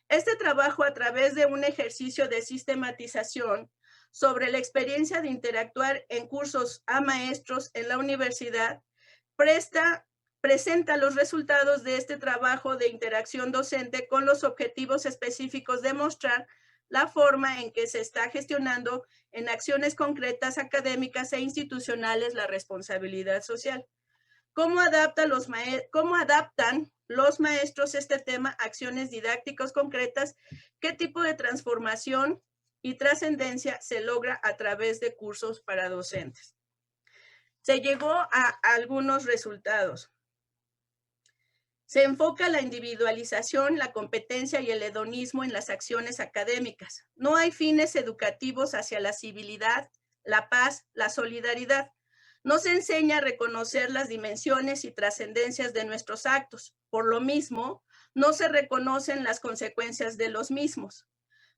Este trabajo, a través de un ejercicio de sistematización sobre la experiencia de interactuar en cursos a maestros en la universidad, presenta los resultados de este trabajo de interacción docente con los objetivos específicos de mostrar la forma en que se está gestionando en acciones concretas académicas e institucionales la responsabilidad social. ¿Cómo adaptan los maestros este tema a acciones didácticas concretas? ¿Qué tipo de transformación y trascendencia se logra a través de cursos para docentes? Se llegó a algunos resultados. Se enfoca la individualización, la competencia y el hedonismo en las acciones académicas. No hay fines educativos hacia la civilidad, la paz, la solidaridad. No se enseña a reconocer las dimensiones y trascendencias de nuestros actos. Por lo mismo, no se reconocen las consecuencias de los mismos.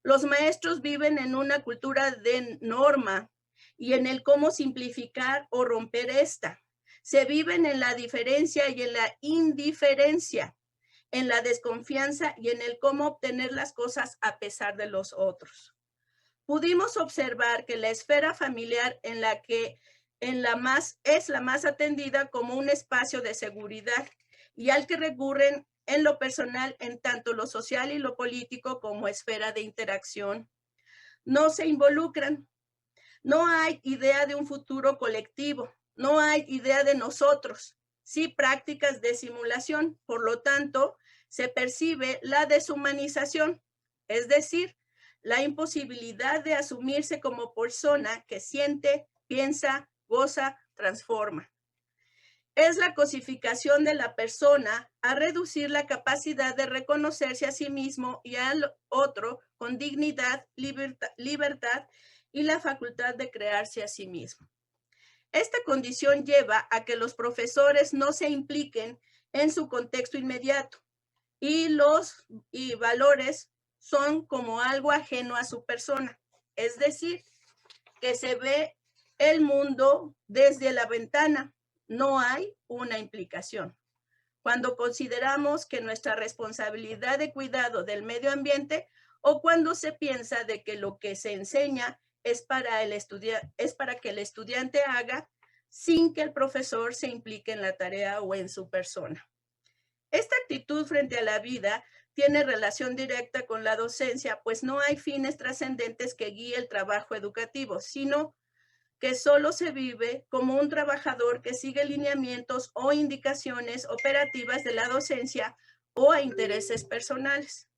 Los maestros viven en una cultura de norma y en el cómo simplificar o romper esta. Se viven en la diferencia y en la indiferencia, en la desconfianza y en el cómo obtener las cosas a pesar de los otros. Pudimos observar que la esfera familiar es la más atendida como un espacio de seguridad y al que recurren en lo personal en tanto lo social y lo político como esfera de interacción. No se involucran. No hay idea de un futuro colectivo. No hay idea de nosotros, sí prácticas de simulación. Por lo tanto, se percibe la deshumanización, es decir, la imposibilidad de asumirse como persona que siente, piensa, goza, transforma. Es la cosificación de la persona a reducir la capacidad de reconocerse a sí mismo y al otro con dignidad, libertad y la facultad de crearse a sí mismo. Esta condición lleva a que los profesores no se impliquen en su contexto inmediato y los valores son como algo ajeno a su persona. Es decir, que se ve el mundo desde la ventana. No hay una implicación. Cuando consideramos que nuestra responsabilidad de cuidado del medio ambiente o cuando se piensa de que lo que se enseña es para que el estudiante haga sin que el profesor se implique en la tarea o en su persona. Esta actitud frente a la vida tiene relación directa con la docencia, pues no hay fines trascendentes que guíe el trabajo educativo, sino que solo se vive como un trabajador que sigue lineamientos o indicaciones operativas de la docencia o a intereses personales.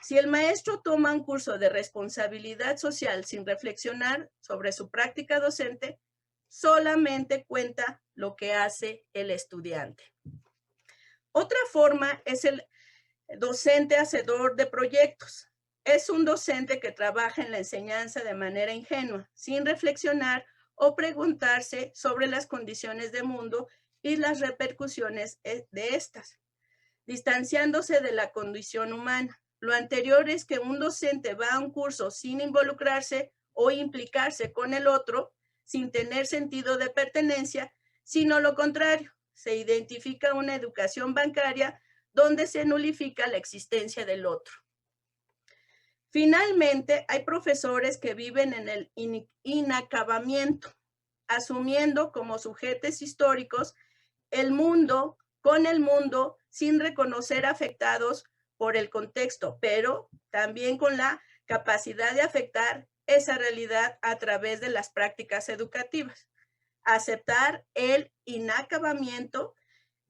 Si el maestro toma un curso de responsabilidad social sin reflexionar sobre su práctica docente, solamente cuenta lo que hace el estudiante. Otra forma es el docente hacedor de proyectos. Es un docente que trabaja en la enseñanza de manera ingenua, sin reflexionar o preguntarse sobre las condiciones del mundo y las repercusiones de estas, distanciándose de la condición humana. Lo anterior es que un docente va a un curso sin involucrarse o implicarse con el otro, sin tener sentido de pertenencia, sino lo contrario, se identifica una educación bancaria donde se nulifica la existencia del otro. Finalmente, hay profesores que viven en el inacabamiento, asumiendo como sujetos históricos el mundo con el mundo sin reconocer afectados por el contexto, pero también con la capacidad de afectar esa realidad a través de las prácticas educativas. Aceptar el inacabamiento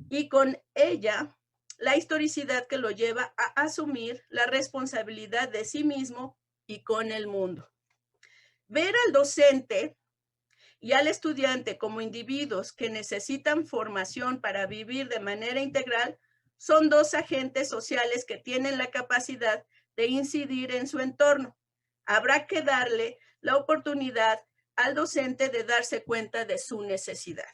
y con ella la historicidad que lo lleva a asumir la responsabilidad de sí mismo y con el mundo. Ver al docente y al estudiante como individuos que necesitan formación para vivir de manera integral son dos agentes sociales que tienen la capacidad de incidir en su entorno. Habrá que darle la oportunidad al docente de darse cuenta de su necesidad.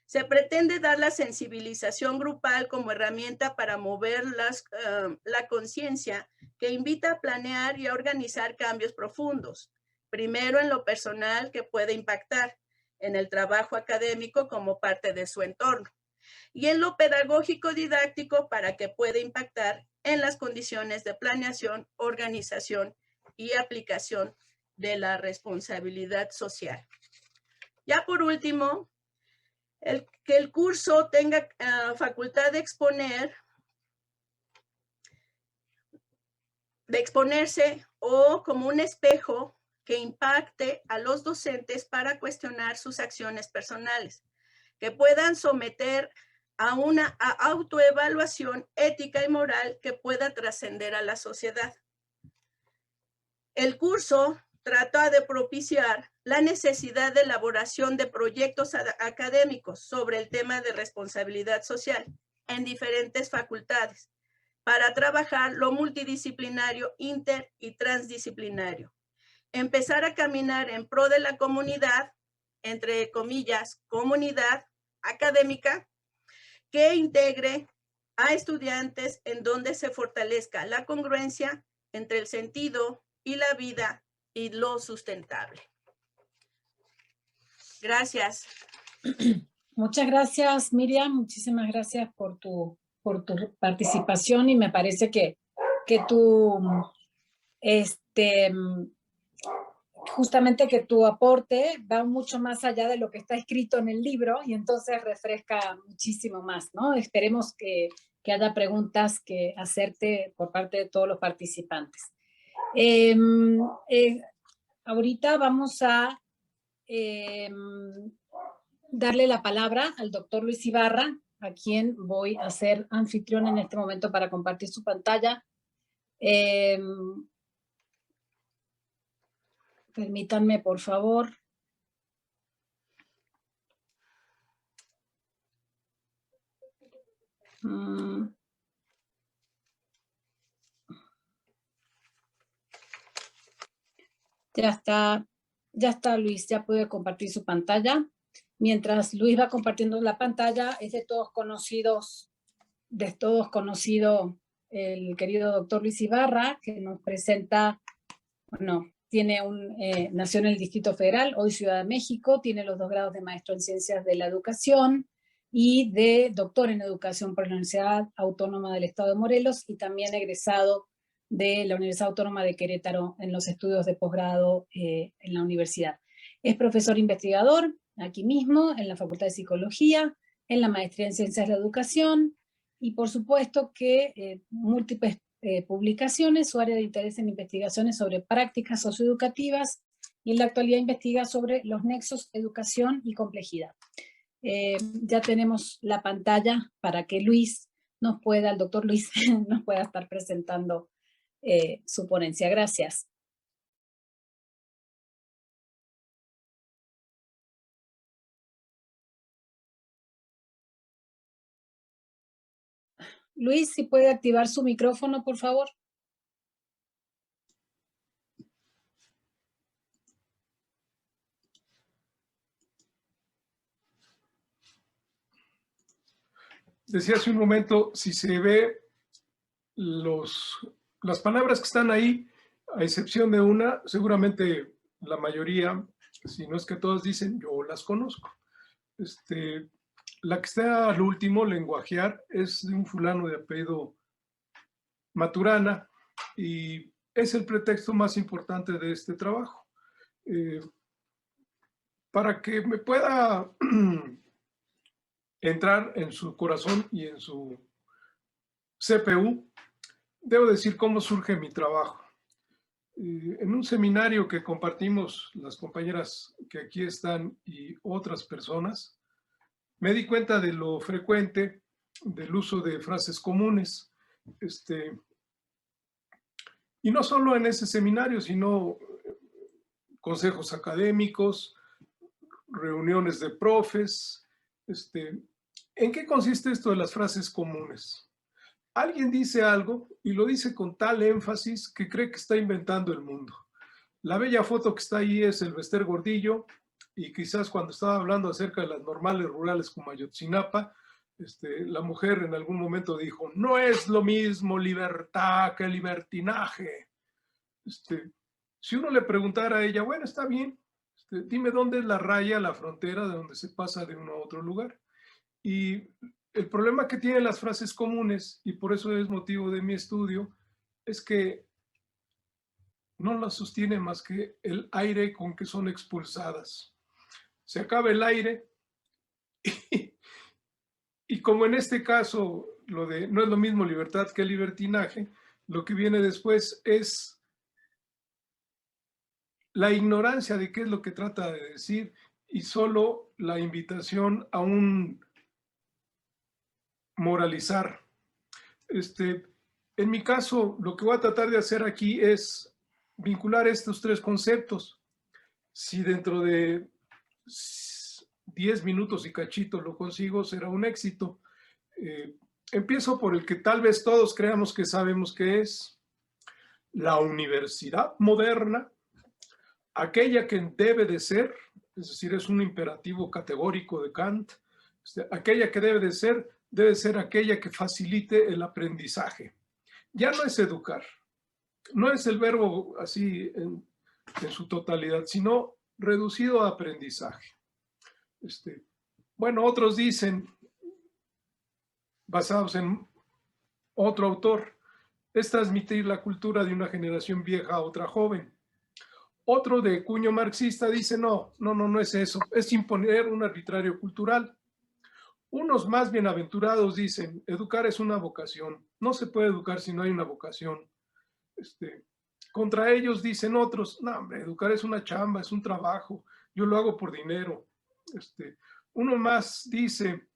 Se pretende dar la sensibilización grupal como herramienta para mover la conciencia que invita a planear y a organizar cambios profundos. Primero en lo personal que puede impactar, en el trabajo académico como parte de su entorno, y en lo pedagógico didáctico para que pueda impactar en las condiciones de planeación, organización y aplicación de la responsabilidad social. Ya por último, que el curso tenga facultad de exponerse o como un espejo que impacte a los docentes para cuestionar sus acciones personales, que puedan someter a una autoevaluación ética y moral que pueda trascender a la sociedad. El curso trata de propiciar la necesidad de elaboración de proyectos académicos sobre el tema de responsabilidad social en diferentes facultades para trabajar lo multidisciplinario, inter y transdisciplinario. Empezar a caminar en pro de la comunidad, entre comillas, comunidad académica, que integre a estudiantes en donde se fortalezca la congruencia entre el sentido y la vida y lo sustentable. Gracias. Muchas gracias, Miriam. Muchísimas gracias por tu participación y me parece que justamente que tu aporte va mucho más allá de lo que está escrito en el libro y entonces refresca muchísimo más, ¿no? Esperemos que haya preguntas que hacerte por parte de todos los participantes. Ahorita vamos a darle la palabra al doctor Luis Ibarra, a quien voy a ser anfitrión en este momento para compartir su pantalla. Permítanme, por favor. Ya está Luis, ya puede compartir su pantalla. Mientras Luis va compartiendo la pantalla, es de todos conocido el querido doctor Luis Ibarra, que nos presenta, bueno, nació en el Distrito Federal, hoy Ciudad de México, tiene los 2 grados de maestro en Ciencias de la Educación y de doctor en Educación por la Universidad Autónoma del Estado de Morelos, y también egresado de la Universidad Autónoma de Querétaro en los estudios de posgrado en la universidad. Es profesor investigador aquí mismo en la Facultad de Psicología, en la Maestría en Ciencias de la Educación, y por supuesto que múltiples publicaciones. Su área de interés en investigaciones sobre prácticas socioeducativas, y en la actualidad investiga sobre los nexos educación y complejidad. Ya tenemos la pantalla para que el doctor Luis nos pueda estar presentando su ponencia. Gracias. Luis, si puede activar su micrófono, por favor. Decía hace un momento, si se ve las palabras que están ahí, a excepción de una, seguramente la mayoría, si no es que todas dicen, yo las conozco. La que está al último, lenguajear, es de un fulano de apellido Maturana, y es el pretexto más importante de este trabajo. Para que me pueda entrar en su corazón y en su CPU, debo decir cómo surge mi trabajo. En un seminario que compartimos las compañeras que aquí están y otras personas, me di cuenta de lo frecuente del uso de frases comunes. Y no solo en ese seminario, sino consejos académicos, reuniones de profes. ¿En qué consiste esto de las frases comunes? Alguien dice algo y lo dice con tal énfasis que cree que está inventando el mundo. La bella foto que está ahí es el Bester Gordillo, y quizás cuando estaba hablando acerca de las normales rurales como Ayotzinapa, la mujer en algún momento dijo, no es lo mismo libertad que libertinaje. Si uno le preguntara a ella, bueno, está bien, dime dónde es la raya, la frontera de donde se pasa de uno a otro lugar. Y el problema que tienen las frases comunes, y por eso es motivo de mi estudio, es que no las sostiene más que el aire con que son expulsadas. Se acaba el aire y como en este caso lo de no es lo mismo libertad que libertinaje, lo que viene después es la ignorancia de qué es lo que trata de decir y solo la invitación a un moralizar. En mi caso, lo que voy a tratar de hacer aquí es vincular estos 3 conceptos. Si dentro de 10 minutos y cachito lo consigo, será un éxito. Empiezo por el que tal vez todos creamos que sabemos que es la universidad moderna, aquella que debe de ser, es decir, es un imperativo categórico de Kant, aquella que debe ser aquella que facilite el aprendizaje. Ya no es educar, no es el verbo así en su totalidad, sino reducido a aprendizaje. Bueno, otros dicen, basados en otro autor, es transmitir la cultura de una generación vieja a otra joven. Otro de cuño marxista dice, no es eso, es imponer un arbitrario cultural. Unos más bienaventurados dicen, educar es una vocación, no se puede educar si no hay una vocación. Contra ellos dicen otros, no hombre, educar es una chamba, es un trabajo, yo lo hago por dinero. Uno más dice,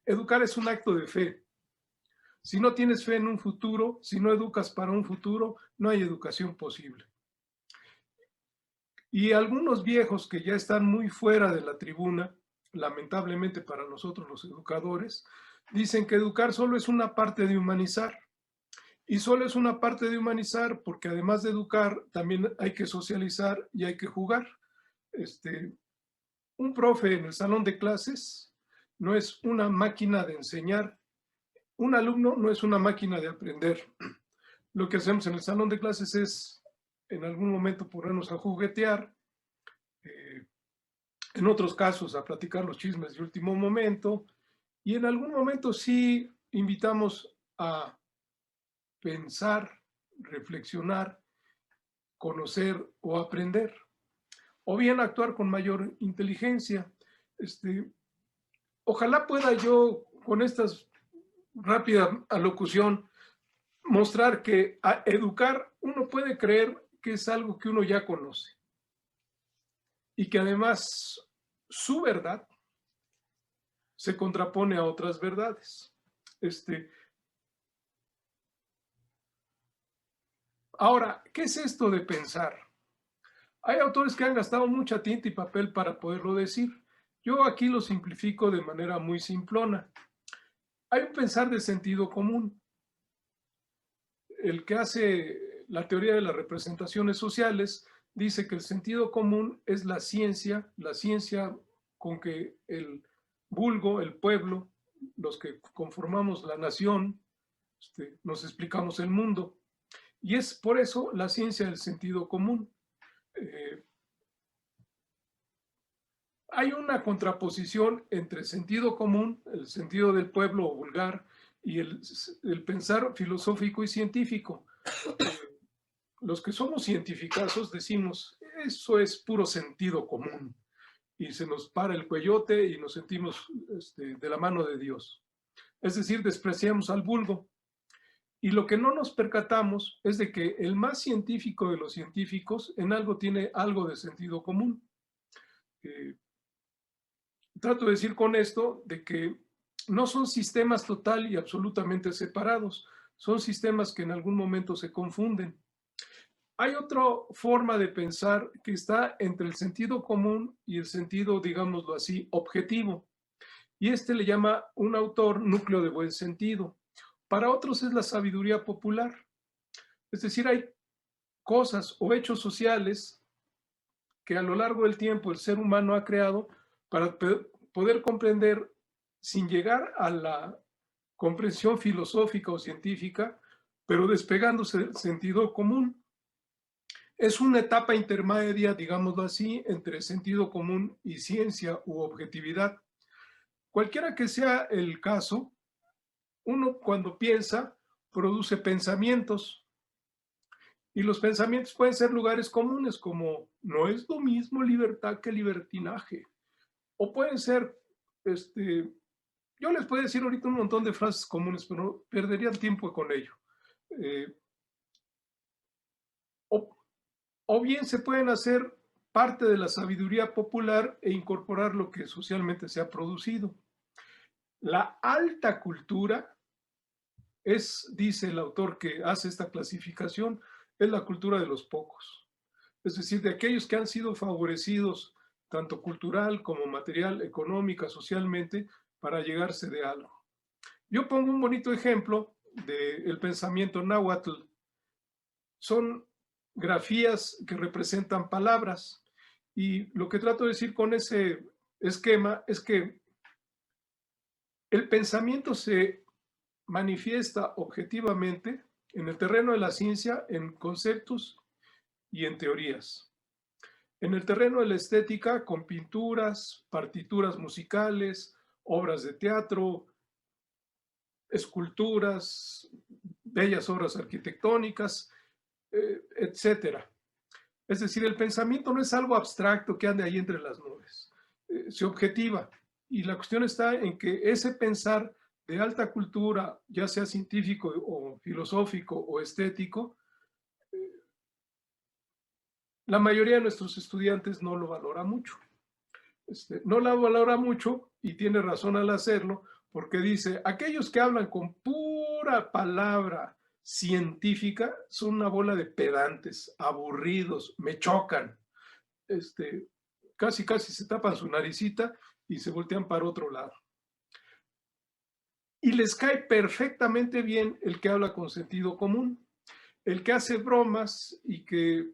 educar es un acto de fe. Si no tienes fe en un futuro, si no educas para un futuro, no hay educación posible. Y algunos viejos que ya están muy fuera de la tribuna, lamentablemente para nosotros los educadores, dicen que educar solo es una parte de humanizar. Y solo es una parte de humanizar porque además de educar, también hay que socializar y hay que jugar. Un profe en el salón de clases no es una máquina de enseñar. Un alumno no es una máquina de aprender. Lo que hacemos en el salón de clases es, en algún momento, ponernos a juguetear, en otros casos a platicar los chismes de último momento, y en algún momento sí invitamos a pensar, reflexionar, conocer o aprender, o bien actuar con mayor inteligencia. Ojalá pueda yo, con esta rápida alocución, mostrar que a educar uno puede creer que es algo que uno ya conoce y que además su verdad se contrapone a otras verdades. Ahora, ¿qué es esto de pensar? Hay autores que han gastado mucha tinta y papel para poderlo decir. Yo aquí lo simplifico de manera muy simplona. Hay un pensar de sentido común. El que hace la teoría de las representaciones sociales dice que el sentido común es la ciencia con que el vulgo, el pueblo, los que conformamos la nación, nos explicamos el mundo. Y es por eso la ciencia del sentido común. Hay una contraposición entre sentido común, el sentido del pueblo o vulgar, y el pensar filosófico y científico. Los que somos cientificazos decimos, eso es puro sentido común, y se nos para el cuellote y nos sentimos de la mano de Dios. Es decir, despreciamos al vulgo. Y lo que no nos percatamos es de que el más científico de los científicos en algo tiene algo de sentido común. Trato de decir con esto de que no son sistemas total y absolutamente separados, son sistemas que en algún momento se confunden. Hay otra forma de pensar que está entre el sentido común y el sentido, digámoslo así, objetivo. Y le llama un autor núcleo de buen sentido. Para otros es la sabiduría popular. Es decir, hay cosas o hechos sociales que a lo largo del tiempo el ser humano ha creado para poder comprender, sin llegar a la comprensión filosófica o científica, pero despegándose del sentido común. Es una etapa intermedia, digámoslo así, entre sentido común y ciencia u objetividad. Cualquiera que sea el caso, uno cuando piensa, produce pensamientos. Y los pensamientos pueden ser lugares comunes, como no es lo mismo libertad que libertinaje. O pueden ser, yo les puedo decir ahorita un montón de frases comunes, pero perderían tiempo con ello. O bien se pueden hacer parte de la sabiduría popular e incorporar lo que socialmente se ha producido. La alta cultura es, dice el autor que hace esta clasificación, es la cultura de los pocos. Es decir, de aquellos que han sido favorecidos tanto cultural como material, económica, socialmente, para llegarse de algo. Yo pongo un bonito ejemplo del pensamiento náhuatl. Son grafías que representan palabras, y lo que trato de decir con ese esquema es que el pensamiento se manifiesta objetivamente en el terreno de la ciencia en conceptos y en teorías. En el terreno de la estética, con pinturas, partituras musicales, obras de teatro, esculturas, bellas obras arquitectónicas, etcétera. Es decir, el pensamiento no es algo abstracto que ande ahí entre las nubes. Se objetiva. Y la cuestión está en que ese pensar de alta cultura, ya sea científico o filosófico o estético, la mayoría de nuestros estudiantes no lo valora mucho. No la valora mucho, y tiene razón al hacerlo, porque dice, aquellos que hablan con pura palabra científica son una bola de pedantes, aburridos, me chocan. casi se tapan su naricita y se voltean para otro lado. Y les cae perfectamente bien el que habla con sentido común, el que hace bromas y que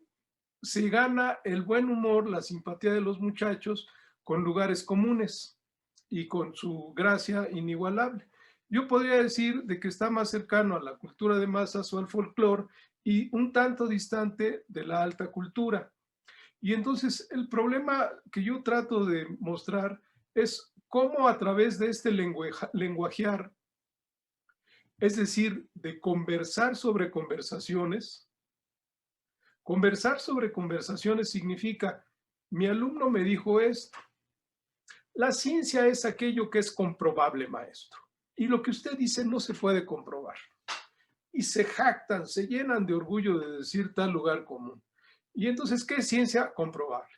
se gana el buen humor, la simpatía de los muchachos con lugares comunes y con su gracia inigualable. Yo podría decir de que está más cercano a la cultura de masas o al folclore y un tanto distante de la alta cultura. Y entonces el problema que yo trato de mostrar es cómo a través de este lenguajear, es decir, de conversar sobre conversaciones significa, mi alumno me dijo esto. La ciencia es aquello que es comprobable, maestro. Y lo que usted dice no se puede comprobar. Y se jactan, se llenan de orgullo de decir tal lugar común. Y entonces, ¿qué es ciencia? Comprobable.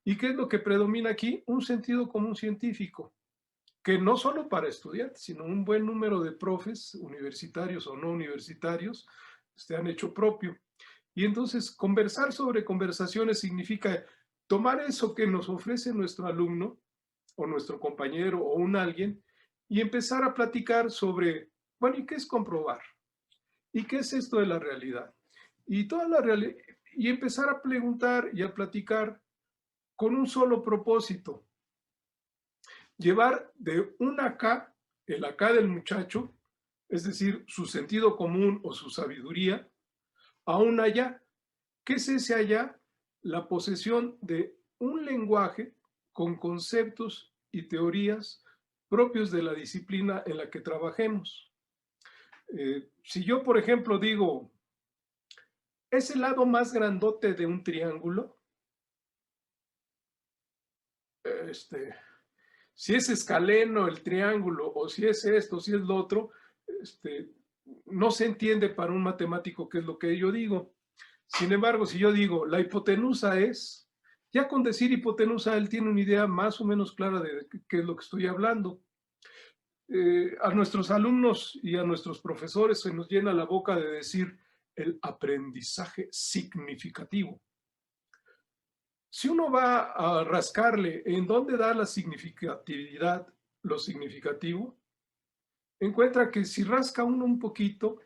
¿Y qué es lo que predomina aquí? Un sentido común científico, que no solo para estudiantes, sino un buen número de profes, universitarios o no universitarios, han hecho propio. Y entonces, conversar sobre conversaciones significa tomar eso que nos ofrece nuestro alumno o nuestro compañero o un alguien y empezar a platicar sobre, bueno, ¿y qué es comprobar? ¿Y qué es esto de la realidad? Y y empezar a preguntar y a platicar con un solo propósito. Llevar de un acá, el acá del muchacho, es decir, su sentido común o su sabiduría, a un allá. ¿Qué es ese allá? La posesión de un lenguaje con conceptos y teorías propios de la disciplina en la que trabajemos. Si yo, por ejemplo, digo, ¿es el lado más grandote de un triángulo? Si es escaleno el triángulo, o si es esto, si es lo otro, no se entiende para un matemático qué es lo que yo digo. Sin embargo, si yo digo, la hipotenusa es, ya con decir hipotenusa, él tiene una idea más o menos clara de qué es lo que estoy hablando. A nuestros alumnos y a nuestros profesores se nos llena la boca de decir el aprendizaje significativo. Si uno va a rascarle en dónde da la significatividad, lo significativo, encuentra que si rasca uno un poquito,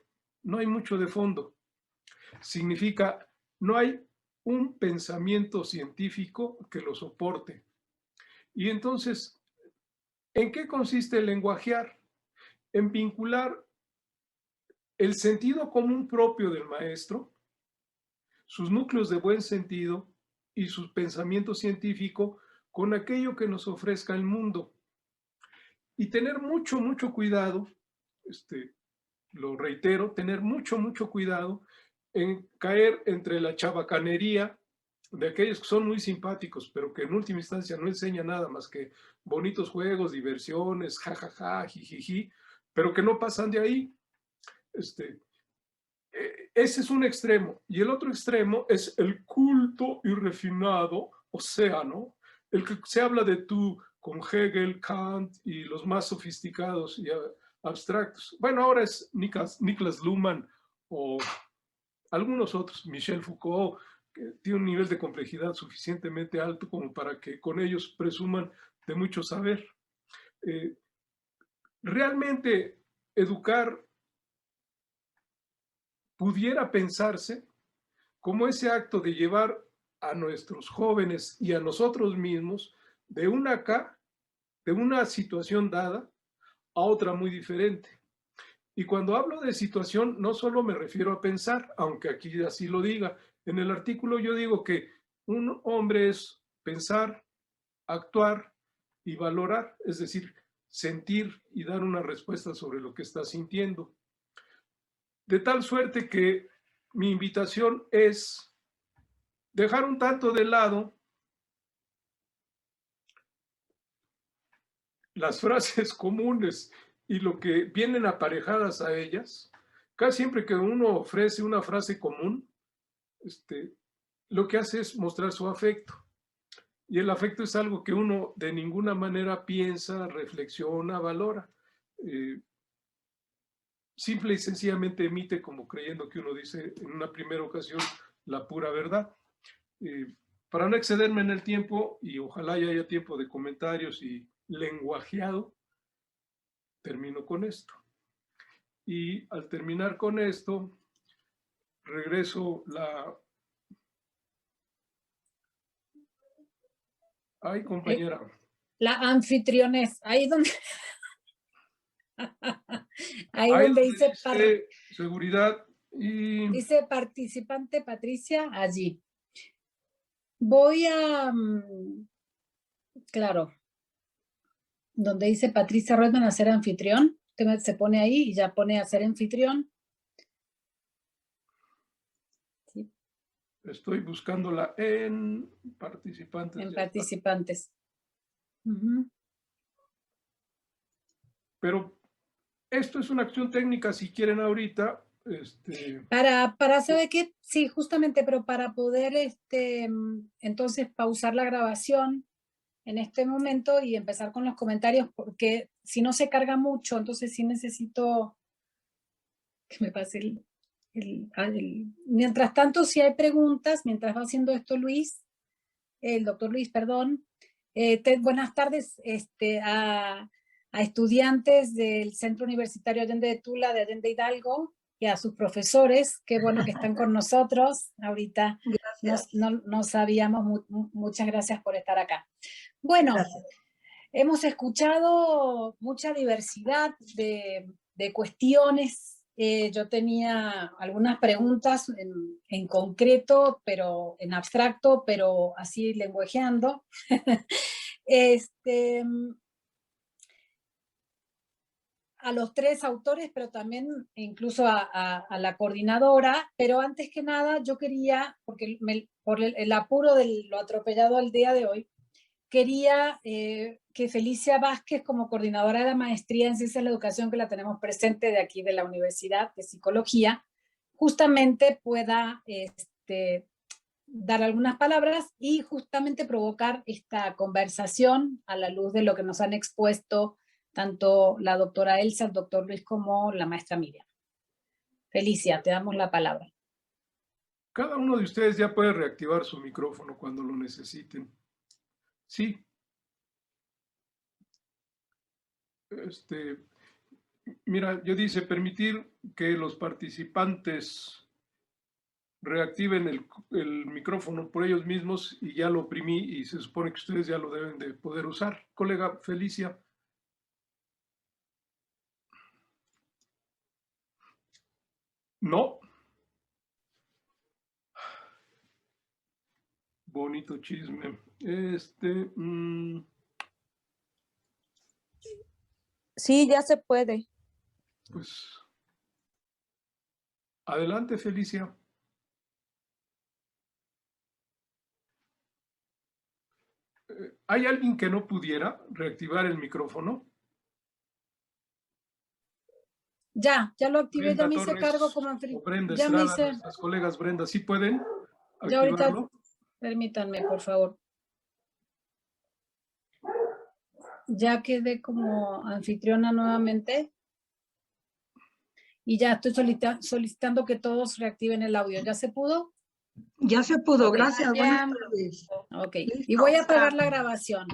no hay mucho de fondo. Significa, no hay un pensamiento científico que lo soporte. Y entonces, ¿en qué consiste el lenguajear? En vincular el sentido común propio del maestro, sus núcleos de buen sentido y su pensamiento científico con aquello que nos ofrezca el mundo. Y tener mucho cuidado, lo reitero, tener mucho cuidado en caer entre la chabacanería de aquellos que son muy simpáticos, pero que en última instancia no enseñan nada más que bonitos juegos, diversiones, jajaja, jijiji, pero que no pasan de ahí. Ese es un extremo. Y el otro extremo es el culto y refinado océano, el que se habla de tú con Hegel, Kant y los más sofisticados y abstractos. Bueno, ahora es Niklas Luhmann o algunos otros, Michel Foucault, que tiene un nivel de complejidad suficientemente alto como para que con ellos presuman de mucho saber. Realmente educar pudiera pensarse como ese acto de llevar a nuestros jóvenes y a nosotros mismos de una situación dada a otra muy diferente. Y cuando hablo de situación, no solo me refiero a pensar, aunque aquí así lo diga. En el artículo yo digo que un hombre es pensar, actuar y valorar, es decir, sentir y dar una respuesta sobre lo que está sintiendo. De tal suerte que mi invitación es dejar un tanto de lado las frases comunes y lo que vienen aparejadas a ellas. Casi siempre que uno ofrece una frase común, lo que hace es mostrar su afecto. Y el afecto es algo que uno de ninguna manera piensa, reflexiona, valora. Simple y sencillamente emite como creyendo que uno dice en una primera ocasión la pura verdad. para no excederme en el tiempo, y ojalá ya haya tiempo de comentarios y lenguajeado, termino con esto. Y al terminar con esto, regreso la... Ay, compañera. La anfitriones, ahí donde... ahí donde dice seguridad y... Dice participante Patricia, allí. Voy a... claro. Donde dice Patricia Reutemann, hacer anfitrión. Usted se pone ahí y ya pone hacer anfitrión. ¿Sí? Estoy buscándola en participantes. En participantes. Pero esto es una acción técnica, si quieren ahorita. Para saber qué, sí, justamente, pero para poder entonces pausar la grabación en este momento y empezar con los comentarios, porque si no se carga mucho, entonces sí necesito que me pase mientras tanto, si hay preguntas, mientras va haciendo esto Luis, el doctor Luis, perdón, buenas tardes a estudiantes del Centro Universitario Allende de Tula, de Allende Hidalgo, y a sus profesores, qué bueno que están con nosotros ahorita. No sabíamos, muchas gracias por estar acá. Bueno, hemos escuchado mucha diversidad de cuestiones. Yo tenía algunas preguntas en concreto, pero en abstracto, pero así lenguajeando. A los tres autores, pero también incluso a la coordinadora, pero antes que nada yo quería, porque por el apuro de lo atropellado al día de hoy, quería que Felicia Vázquez, como coordinadora de la maestría en Ciencias de la Educación, que la tenemos presente de aquí de la Universidad de Psicología, justamente pueda dar algunas palabras y justamente provocar esta conversación a la luz de lo que nos han expuesto tanto la doctora Elsa, el doctor Luis, como la maestra Miriam. Felicia, te damos la palabra. Cada uno de ustedes ya puede reactivar su micrófono cuando lo necesiten. Sí. Mira, yo dice permitir que los participantes reactiven el micrófono por ellos mismos, y ya lo oprimí y se supone que ustedes ya lo deben de poder usar. Colega Felicia. No. Bonito chisme. Sí, ya se puede. Pues, adelante, Felicia. ¿Hay alguien que no pudiera reactivar el micrófono? Ya lo activé, Brenda ya me hice Torres, cargo como anfitrión. Brenda Ya Estrada, me hice. nuestras colegas Brenda, ¿sí pueden activarlo? Ya ahorita, permítanme, por favor. Ya quedé como anfitriona nuevamente. Y ya estoy solicitando que todos reactiven el audio. ¿Ya se pudo? Ya se pudo, Okay. gracias. Buenas tardes. Ok, Listo. y voy a apagar la grabación.